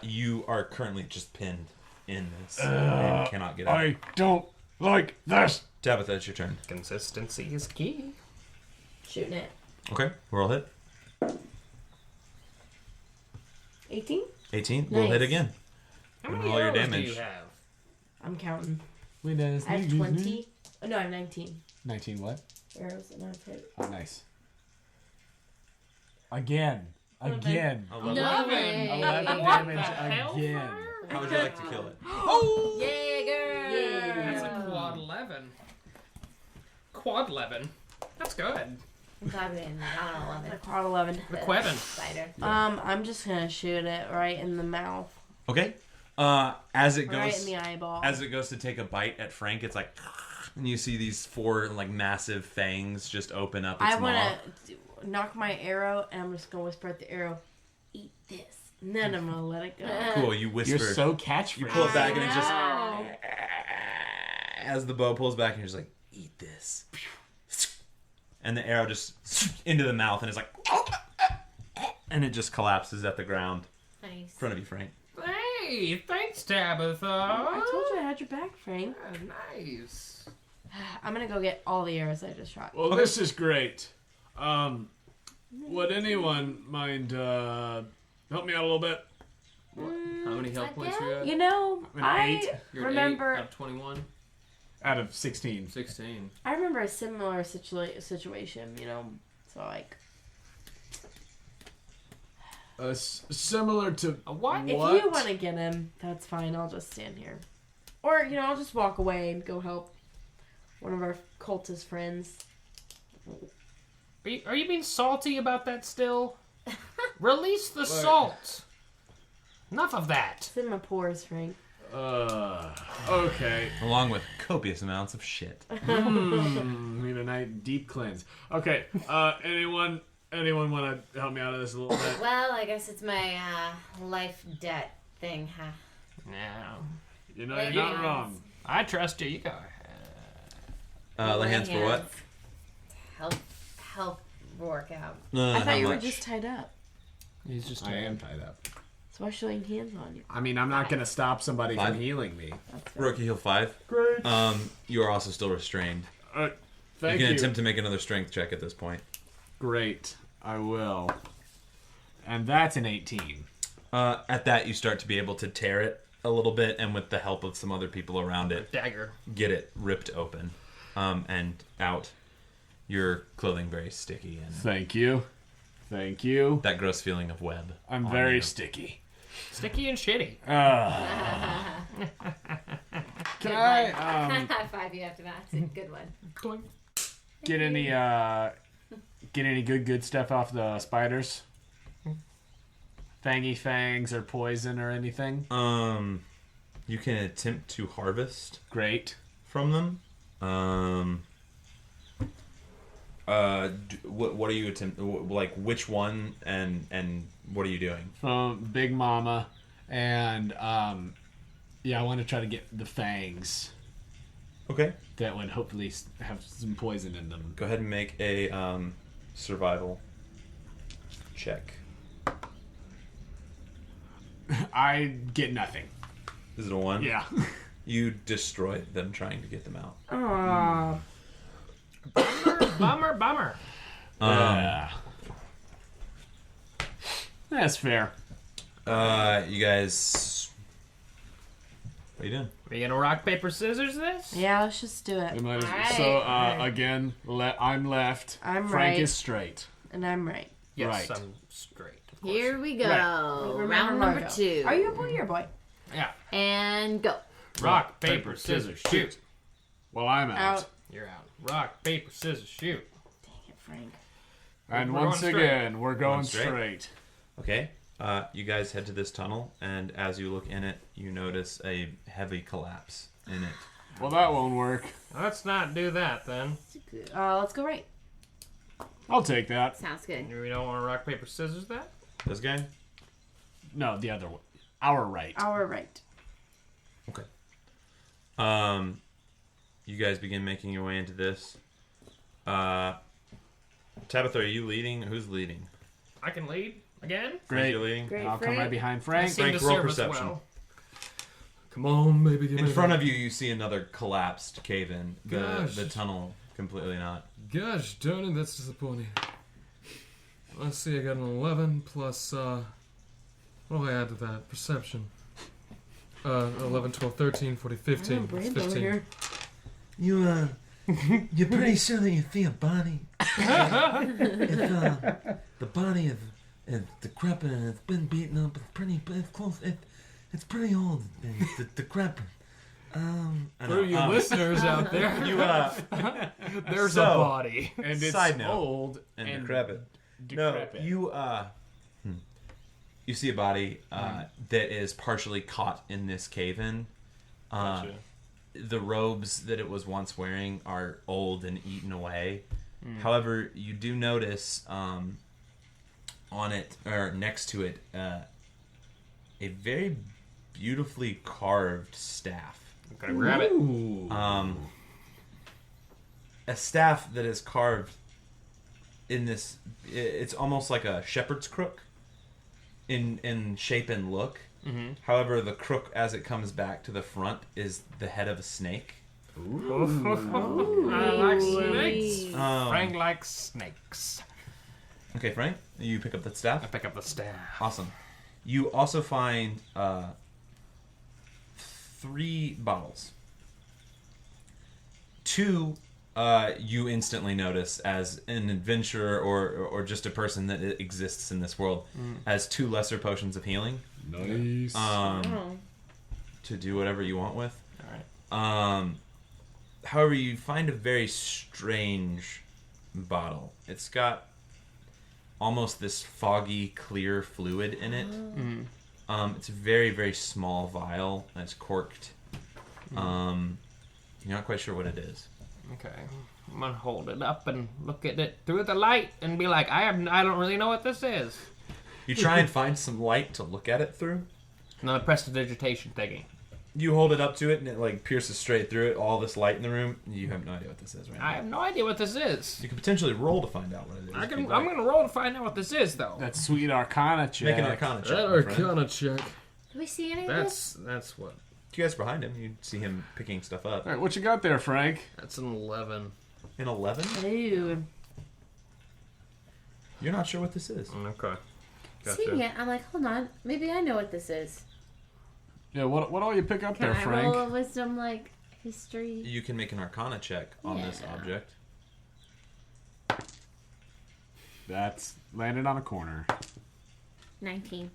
You are currently just pinned in this and cannot get out. I don't like this. Tabitha, it's your turn. Consistency is key. Shooting it. Okay, roll hit. 18? 18. We'll hit again. How And many roll your arrows damage. do you have? I'm counting. Windows. I have 20. Oh, no, I have 19 19 what? arrows and I've hit. Oh, nice. Again. Again. 11. 11 What damage the hell? again. How would you like to kill it? Yeah, girl. That's a quad 11. Quad 11. That's good. I'm glad we didn't. I don't know, 11. Quad 11. The Quevin. Spider. I'm just gonna shoot it right in the mouth. Okay. As it Right goes, in the eyeball. as it goes to take a bite at Frank, it's like, and you see these 4 like massive fangs just open up its I maw. wanna knock my arrow and I'm just gonna whisper at the arrow, "Eat this." And then I'm gonna let it go. Cool. You whisper. You're so catchphrase. You pull it back and it just, Wow. as the bow pulls back, and you're just like, eat this. And the arrow just into the mouth, and it's like, and it just collapses at the ground in Nice. front of you, Frank. Hey, thanks, Tabitha. I told you I had your back, Frank. Nice. I'm gonna go get all the arrows I just shot. Well, this is great. Would anyone mind help me out a little bit? How many health points you got? You know, An I 8 You're an 8 remember. out of 21. out of 16. 16. I remember a similar situation. You know, so like, Similar to A what? if you want to get him, that's fine. I'll just stand here, or I'll just walk away and go help one of our cultist friends. Are you being salty about that still? Release the salt. Enough of that. It's in my pores, Frank. Okay. Along with copious amounts of shit. Need a nice deep cleanse. Okay. Anyone want to help me out of this a little bit? Well, I guess it's my life debt thing, huh? No. You know, you're not wrong. I trust you. You go. Lay hands for what? Help Roarke out. I thought you were much? just tied up. He's just. I am tied up. So why should I lay hands on you? I mean, I'm not going to stop somebody from healing me. Roarke, heal 5. Great. You are also still restrained. Thank you you. can attempt to make another strength check at this point. Great. I will. And that's an 18. At that, you start to be able to tear it a little bit, and with the help of some other people around it, Dagger. get it ripped open and out. Your clothing very sticky, and Thank you. Thank you. that gross feeling of web. I'm on very you. sticky. Sticky and shitty. Can I High five you after that. It's a good one. get any good stuff off the spiders? Fangy fangs or poison or anything? You can attempt to harvest Great. from them. What are you attempting? Like which one, and what are you doing? From Big Mama, and yeah, I want to try to get the fangs Okay. that would hopefully have some poison in them. Go ahead and make a survival check. I get nothing. Is it a 1? Yeah. You destroy them trying to get them out. Aww. Bummer. That's fair. You guys, what are you doing? Are you gonna rock, paper, scissors this? Yeah, let's just do it. We might as- Alright. So again, I'm left. I'm Frank right. is straight. And I'm right. Yes, Right. I'm straight. Of course. Here we go. Remember Round number Margot. 2. Are you a boy or a boy? Yeah. And go. Rock, paper, scissors, shoot. Well, I'm out. Out. You're out. Rock, paper, scissors, shoot. Dang it, Frank. And We're once going straight. again, we're going straight. straight. Okay. You guys head to this tunnel, and as you look in it, you notice a heavy collapse in it. Well, that won't work. Let's not do that then. Let's go right. I'll take that. Sounds good. We don't want to rock, paper, scissors that? This guy? No, the other one. Our right. Our right. Okay. You guys begin making your way into this. Tabitha, are you leading? Who's leading? I can lead again. Great. You're leading? Great, I'll come Frank. right behind I Frank. seem Frank, to roll serve us perception. well. Come on, baby. Give In me front that. of you, you see another collapsed cave-in. Gosh. The tunnel completely not. Gosh darn it, that's disappointing. Let's see, I got an 11 plus, what do I add to that? Perception. 11, 12, 13, 14, 15. It's Brand over 15. here. You're pretty sure that you see a body? The body is decrepit and it's been beaten up. It's close. It's pretty old. It's decrepit. For you listeners out there, There's So, a body. And it's Side note. old And and decrepit. decrepit. No, you see a body that is partially caught in this cave-in. The robes that it was once wearing are old and eaten away. However, you do notice on it, or next to it, a very beautifully carved staff. Gotta grab it. A staff that is carved in this, it's almost like a shepherd's crook in shape and look. However, the crook, as it comes back to the front, is the head of a snake. I like snakes. Um, Frank likes snakes. Okay, Frank, you pick up that I staff. pick up the staff. Awesome. You also find 3 bottles. 2 you instantly notice as an adventurer or just a person that exists in this world as 2 lesser potions of healing. Nice. To do whatever you want with. Alright. However, you find a very strange bottle. It's got almost this foggy, clear fluid in it. It's a very, very small vial that's corked. You're not quite sure what it is. Okay. I'm gonna hold it up and look at it through the light and be like, I don't really know what this is. You try and find some light to look at it through. And then I press the digitation thingy. You hold it up to it, and it like pierces straight through it. All this light in the room. You have no idea what this is, right? I have no idea what this is. You could potentially roll to find out what it is. I'm going to roll to find out what this is, though. That sweet Arcana check. Make an Arcana check. That my friend. Arcana check. Do we see any of this? That's what. You guys behind him, you see him picking stuff up. All right, what you got there, Frank? That's an 11. An 11? Ooh. You're not sure what this is. Okay. Seeing it, I'm like, hold on, maybe I know what this is. Yeah, what all you pick up Can there, I Frank? roll a wisdom, like, history? You can make an Arcana check on this Yeah. object. That's landed on a corner. 19.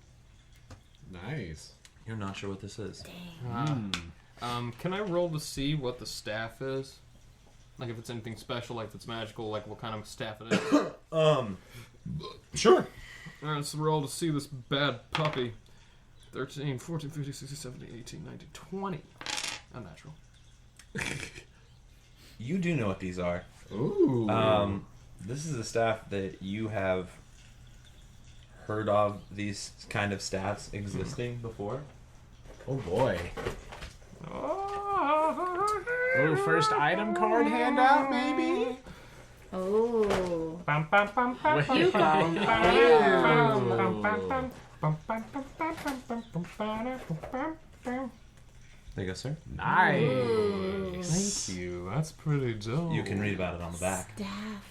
Nice. You're not sure what this is. Can I roll to see what the staff is? Like if it's anything special, like if it's magical, like what kind of staff it is? Sure. Alright, let's roll to see this bad puppy. 13, 14, 15, 16, 17, 18, 19, 20. Unnatural. You do know what these are. Ooh. This is a staff that you have heard of these kind of staffs existing before. Oh boy. Ooh, first item card handout, maybe? Oh. You There you go, sir. Nice. Thank you. That's pretty dope. You can read about it on the back. Staff.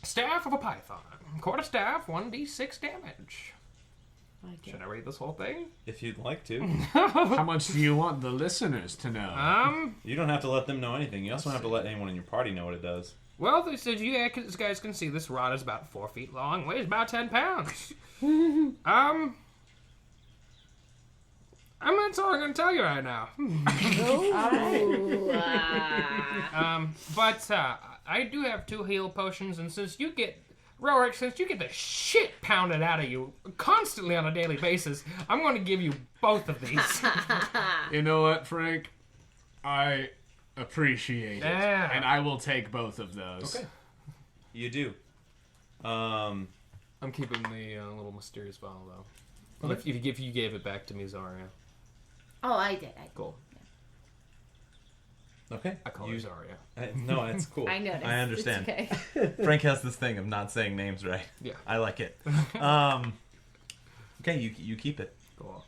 Staff of a python. Quarter staff, 1d6 damage. Should I read this whole thing? If you'd like to. How much do you want the listeners to know? You don't have to let them know anything. You also don't have to let anyone in your party know what it does. Well, they said you guys can see this rod is about 4 feet long, weighs about 10 pounds. That's all I'm gonna tell you right now. But I do have 2 heal potions, and since you get the shit pounded out of you constantly on a daily basis, I'm going to give you both of these. You know what, Frank? I appreciate it. Yeah. And I will take both of those. Okay. You do. I'm keeping the little mysterious vial, though. Okay. If you gave it back to me, Zara. Oh, I did. Cool. Okay. I call her Zarya. No, it's cool. I noticed. I understand. It's okay. Frank has this thing of not saying names right. Yeah. I like it. Okay, you keep it. Cool.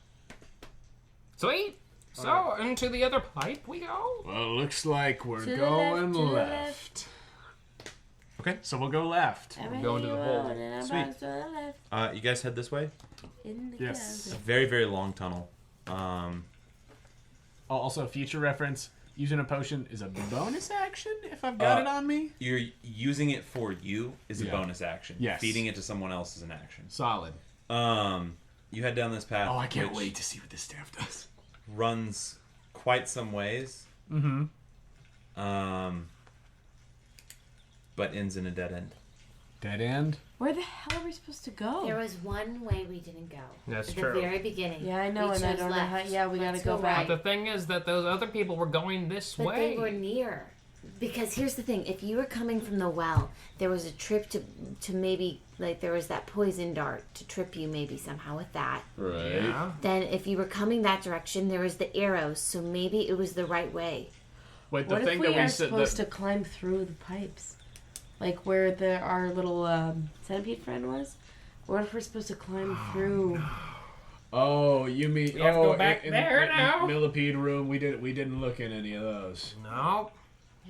Sweet. So, into the other pipe we go. Well, looks like we're To the going left, to the left. Okay. So we'll go left. We're going to the hole. Sweet. You guys head this way? Yes. A very, very long tunnel. Also, future reference, using a potion is a bonus action if I've got it on me. You're using it for you is a bonus action. Yes. Feeding it to someone else is an action. Solid. You head down this path. Oh, I can't which wait to see what this staff does. runs quite some ways. Mm-hmm. But ends in a dead end. Dead end? Where the hell are we supposed to go? There was one way we didn't go. That's At true. the very beginning. Yeah, I know, We and I chose don't know how. left. Yeah, we gotta Let's go back. But the thing is that those other people were going this But way. they were near. Because here's the thing: if you were coming from the well, there was a trip to maybe like there was that poison dart to trip you maybe somehow with that. Right. Yeah. Then if you were coming that direction, there was the arrows, so maybe it was the right way. Wait, the What thing if we that we are said supposed to climb through the pipes? Like where our little centipede friend was? What if we're supposed to climb through? Oh, you mean We have to go back there in now. Millipede room? We didn't look in any of those. No.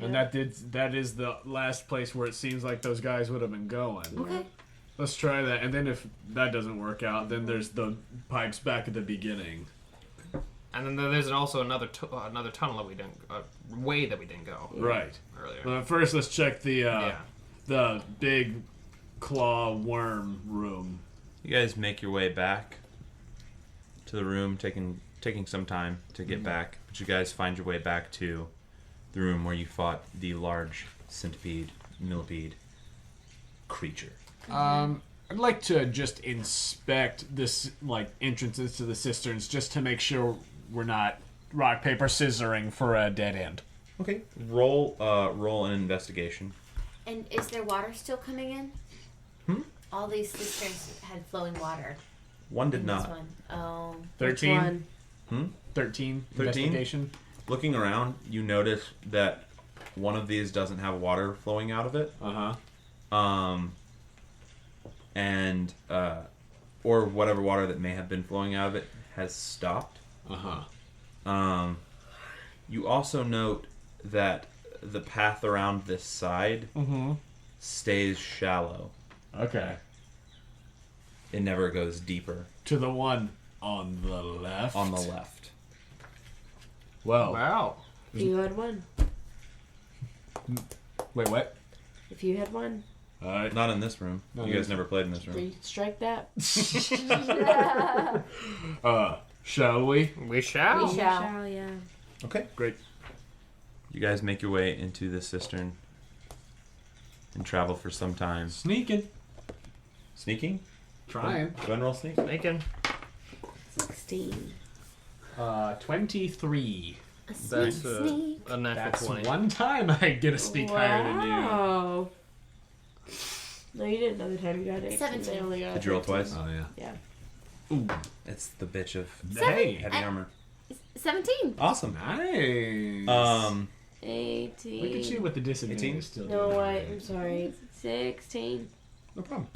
And that is the last place where it seems like those guys would have been going. Okay. Let's try that, and then if that doesn't work out, then there's the pipes back at the beginning. And then there's also another tunnel that we didn't way that we didn't go. Right. Earlier. But first, let's check the big claw worm room. You guys make your way back to the room, taking some time to get back. But you guys find your way back to the room where you fought the large centipede, millipede creature. I'd like to just inspect this entrances to the cisterns just to make sure we're not rock paper scissoring for a dead end. Okay. Roll an investigation. And is there water still coming in? All these cisterns had flowing water. One did in not. This one. Oh. 13. Which one? 13. 13? Investigation. Looking around, you notice that one of these doesn't have water flowing out of it. And or whatever water that may have been flowing out of it has stopped. You also note that the path around this side stays shallow. Okay. It never goes deeper. To the one on the left. On the left. Well. Wow. If you had one. Wait, what? If you had one. Not in this room. You guys never played in this room. Strike that. Shall we? We shall. We shall, yeah. Okay, great. You guys make your way into the cistern and travel for some time. Sneaking. Sneaking? Trying. Go ahead and roll sneak. Sneaking. 16. 23. That's a natural That's 20. one time I get a sneak higher than you. Oh. No, you didn't know the time you got it. 17. I only got Did you roll twice? Oh, yeah. Yeah. Ooh. It's the bitch of Hey. heavy armor. 17. Awesome. Nice. 18. Look at you with the disadvantage 18? still. No, doing wait, I'm sorry. 16. No problem.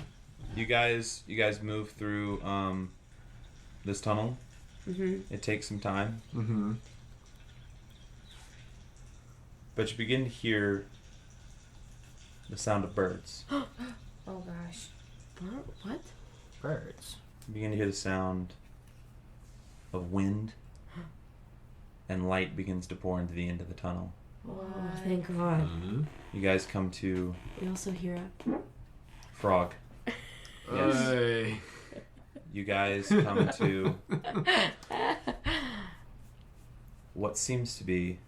You guys move through this tunnel. Mm-hmm. It takes some time. Mm-hmm. But you begin to hear the sound of birds. Oh gosh. What? Birds. You begin to hear the sound of wind, and light begins to pour into the end of the tunnel. Oh, thank God. You guys come to We also hear a... Frog. Yes. You guys come to what seems to be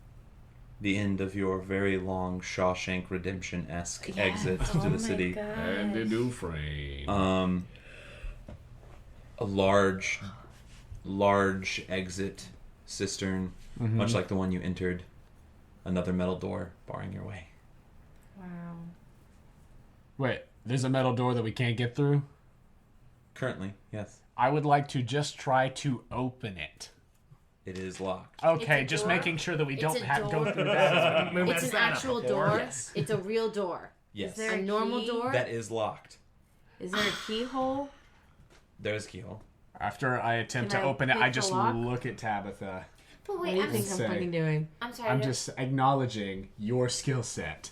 the end of your very long Shawshank Redemption-esque exit to the city. And a new frame. A large exit cistern, much like the one you entered. Another metal door barring your way. Wow. Wait, there's a metal door that we can't get through? Currently, yes. I would like to just try to open it. It is locked. Okay, It's a just door? making sure that we It's don't a have to go door? through that. It's an actual door. Yes. It's a real door. Yes. Is there A normal key? door? That is locked. Is there a keyhole? There is a keyhole. After I attempt Can to I open it, pick I the just lock? look at Tabitha. But What wait, do you I'm, think I'm Say. fucking doing? I'm sorry. I'm just acknowledging your skill set.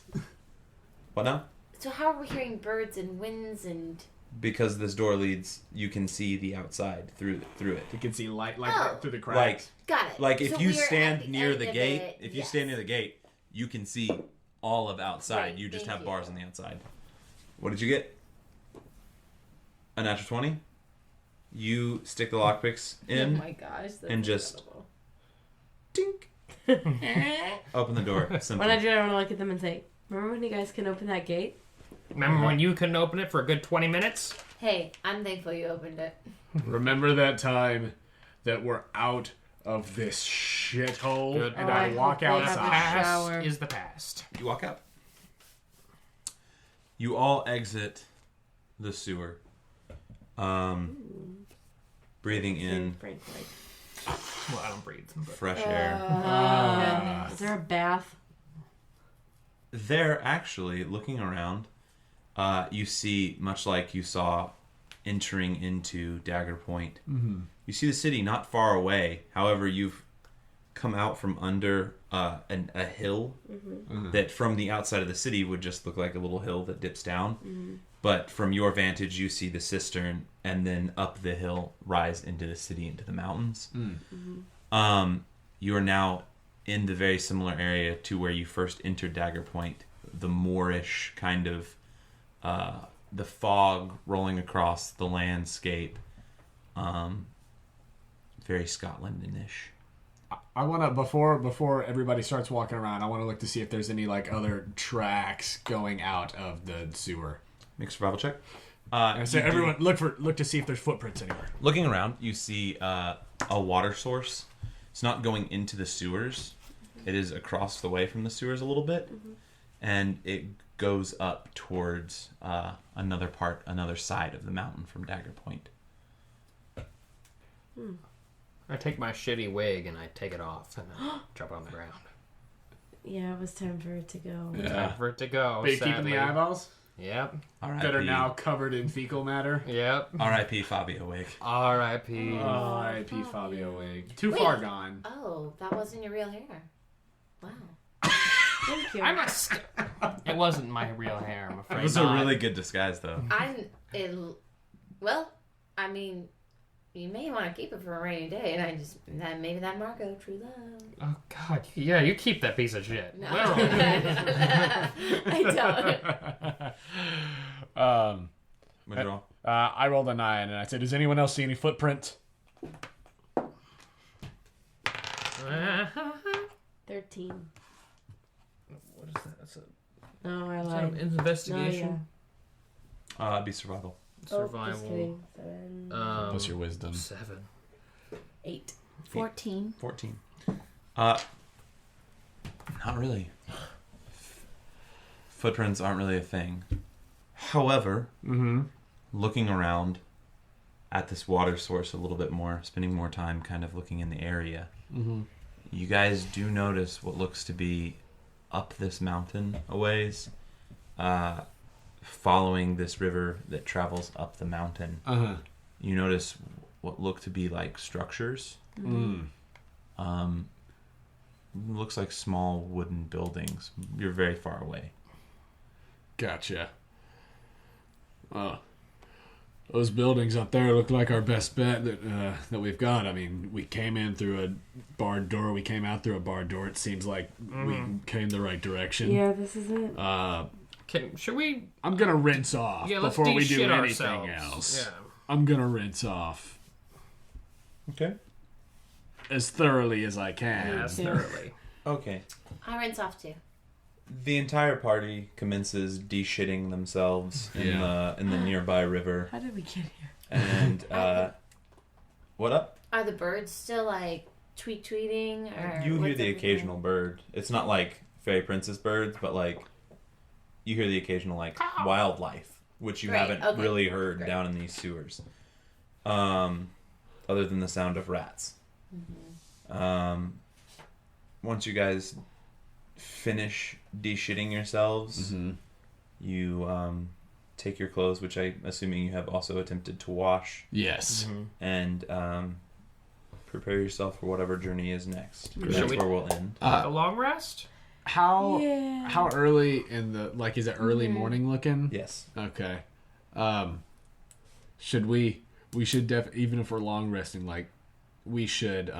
What now? So how are we hearing birds and winds and... Because this door leads, you can see the outside through it. You can see light Oh. through the Like, cracks. Got it. like if So you we are stand at the near end the of gate, it. if you Yes. stand near the gate, you can see all of outside. Right, You just thank have you. bars on the outside. What did you get? A natural 20? You stick the lockpicks in Oh my gosh. That's and just incredible. tink. Open the door. Simple. When I do, I want to look at them and say, remember when you guys can open that gate? Remember when you couldn't open it for a good 20 minutes? Hey, I'm thankful you opened it. Remember that time that we're out of this shithole Good. and Oh, I I walk hope they have The a outside? past shower. is the past. You walk out. You all exit the sewer. Breathing in Frank, like, Well, I don't breathe. But... fresh air. is there a bath? There, actually, looking around, you see, much like you saw entering into Dagger Point, you see the city not far away. However, you've come out from under a hill that from the outside of the city would just look like a little hill that dips down. But from your vantage, you see the cistern, and then up the hill rise into the city, into the mountains. You are now in the very similar area to where you first entered Dagger Point. The moorish kind of, the fog rolling across the landscape. Very Scotland-ish. I want to before everybody starts walking around. I want to look to see if there's any like other tracks going out of the sewer. Make a survival check. So You do- everyone look to see if there's footprints anywhere. Looking around, you see a water source. It's not going into the sewers. It is across the way from the sewers a little bit, and it goes up towards another side of the mountain from Dagger Point. I take my shitty wig and I take it off and then drop it on the ground. Yeah, it was time for it to go. Time for it to go. Are you keeping the eyeballs? Yep. That are now covered in fecal matter? Yep. R.I.P. Fabio wig. R.I.P. R.I.P. Fabio wig. Too far gone. Oh, that wasn't your real hair. Wow. Thank you. It wasn't my real hair, I'm afraid. It was a really good disguise, though. Well, I mean, you may want to keep it for a rainy day, and maybe that Margot, true love. Oh, God. Yeah, you keep that piece of shit. No. I don't. What'd you roll? I rolled a 9, and I said, does anyone else see any footprint? 13. What is that? That's a No, I is that lied. an investigation? It'd be survival. Survival. Just kidding. 7. What's your wisdom? 7. 8. 14. 14. Not really. Footprints aren't really a thing. However, looking around at this water source a little bit more, spending more time kind of looking in the area, you guys do notice what looks to be up this mountain a ways, following this river that travels up the mountain. You notice what look to be like structures. Looks like small wooden buildings. You're very far away. Gotcha. Those buildings up there look like our best bet that we've got. I mean, we came in through a barred door. We came out through a barred door. It seems like we came the right direction. Yeah, this is it. Should we... I'm going to rinse off before we do anything else. Yeah. I'm going to rinse off. Okay. As thoroughly as I can. Yeah, thoroughly. Okay. I rinse off too. The entire party commences de-shitting themselves in the nearby river. How did we get here? And what up? Are the birds still like tweeting or You hear what's the everything? occasional bird. It's not like fairy princess birds, but like you hear the occasional like wildlife, which you haven't really heard down in these sewers. Other than the sound of rats. Once you guys finish de-shitting yourselves, you take your clothes, which I'm assuming you have also attempted to wash. Yes. And prepare yourself for whatever journey is next. Should That's we- where we'll end. A long rest? How early in the is it early morning looking? Yes. Okay. Should we should even if we're long resting, we should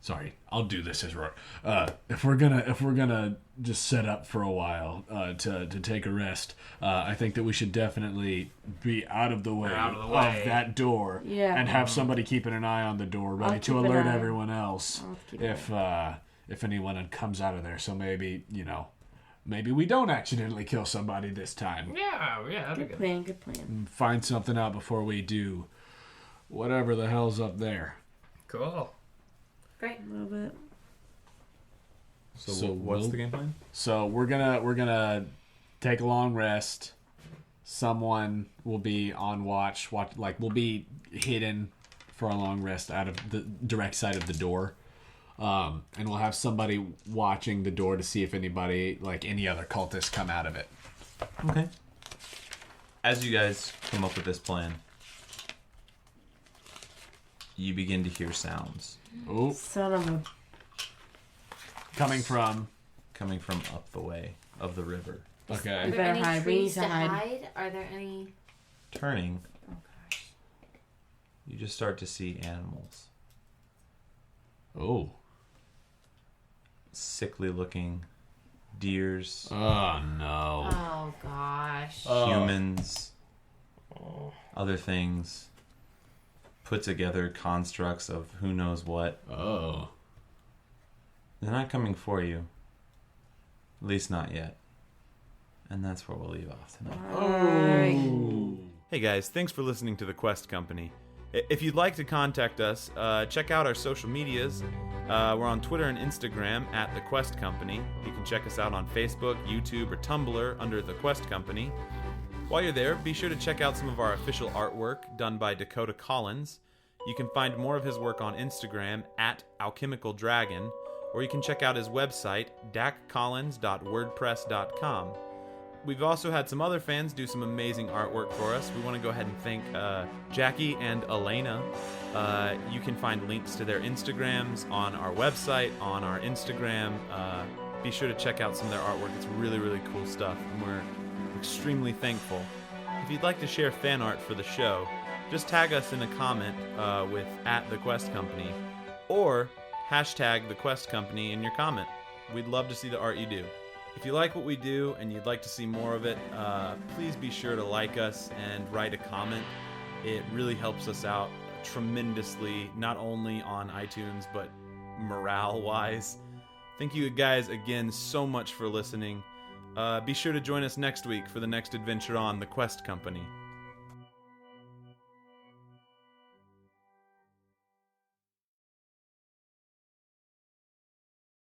sorry, I'll do this as Roarke. If we're gonna just set up for a while to take a rest, I think that we should definitely be out of the way of that door, and have somebody keeping an eye on the door, ready to alert everyone else if anyone comes out of there. So maybe maybe we don't accidentally kill somebody this time. Yeah, Good plan, good plan. Find something out before we do whatever the hell's up there. Cool. Great. Love it. So what's the game plan? So we're gonna take a long rest. Someone will be on watch. We'll be hidden for a long rest out of the direct side of the door. And we'll have somebody watching the door to see if anybody, any other cultists, come out of it. Okay. As you guys come up with this plan, you begin to hear sounds. Oh, Son of a... coming from up the way of the river. Okay. Are We there better any hide. We need trees to to hide. hide? Are there any? Turning, Oh gosh. you just start to see animals. Oh. Sickly looking deers, Oh no. Oh gosh. humans, other things, put together constructs of who knows what. Oh. They're not coming for you. At least not yet. And that's where we'll leave off tonight. Hey guys, thanks for listening to The Quest Company. If you'd like to contact us, check out our social medias. We're on Twitter and Instagram at The Quest Company. You can check us out on Facebook, YouTube, or Tumblr under The Quest Company. While you're there, be sure to check out some of our official artwork done by Dakota Collins. You can find more of his work on Instagram at alchemicaldragon, or you can check out his website, daccollins.wordpress.com. We've also had some other fans do some amazing artwork for us. We want to go ahead and thank Jackie and Elena. You can find links to their Instagrams on our website, on our Instagram. Be sure to check out some of their artwork. It's really, really cool stuff, and we're extremely thankful. If you'd like to share fan art for the show, just tag us in a comment with @TheQuestCompany, or hashtag TheQuestCompany in your comment. We'd love to see the art you do. If you like what we do and you'd like to see more of it, please be sure to like us and write a comment. It really helps us out tremendously, not only on iTunes, but morale-wise. Thank you guys again so much for listening. Be sure to join us next week for the next adventure on The Quest Company.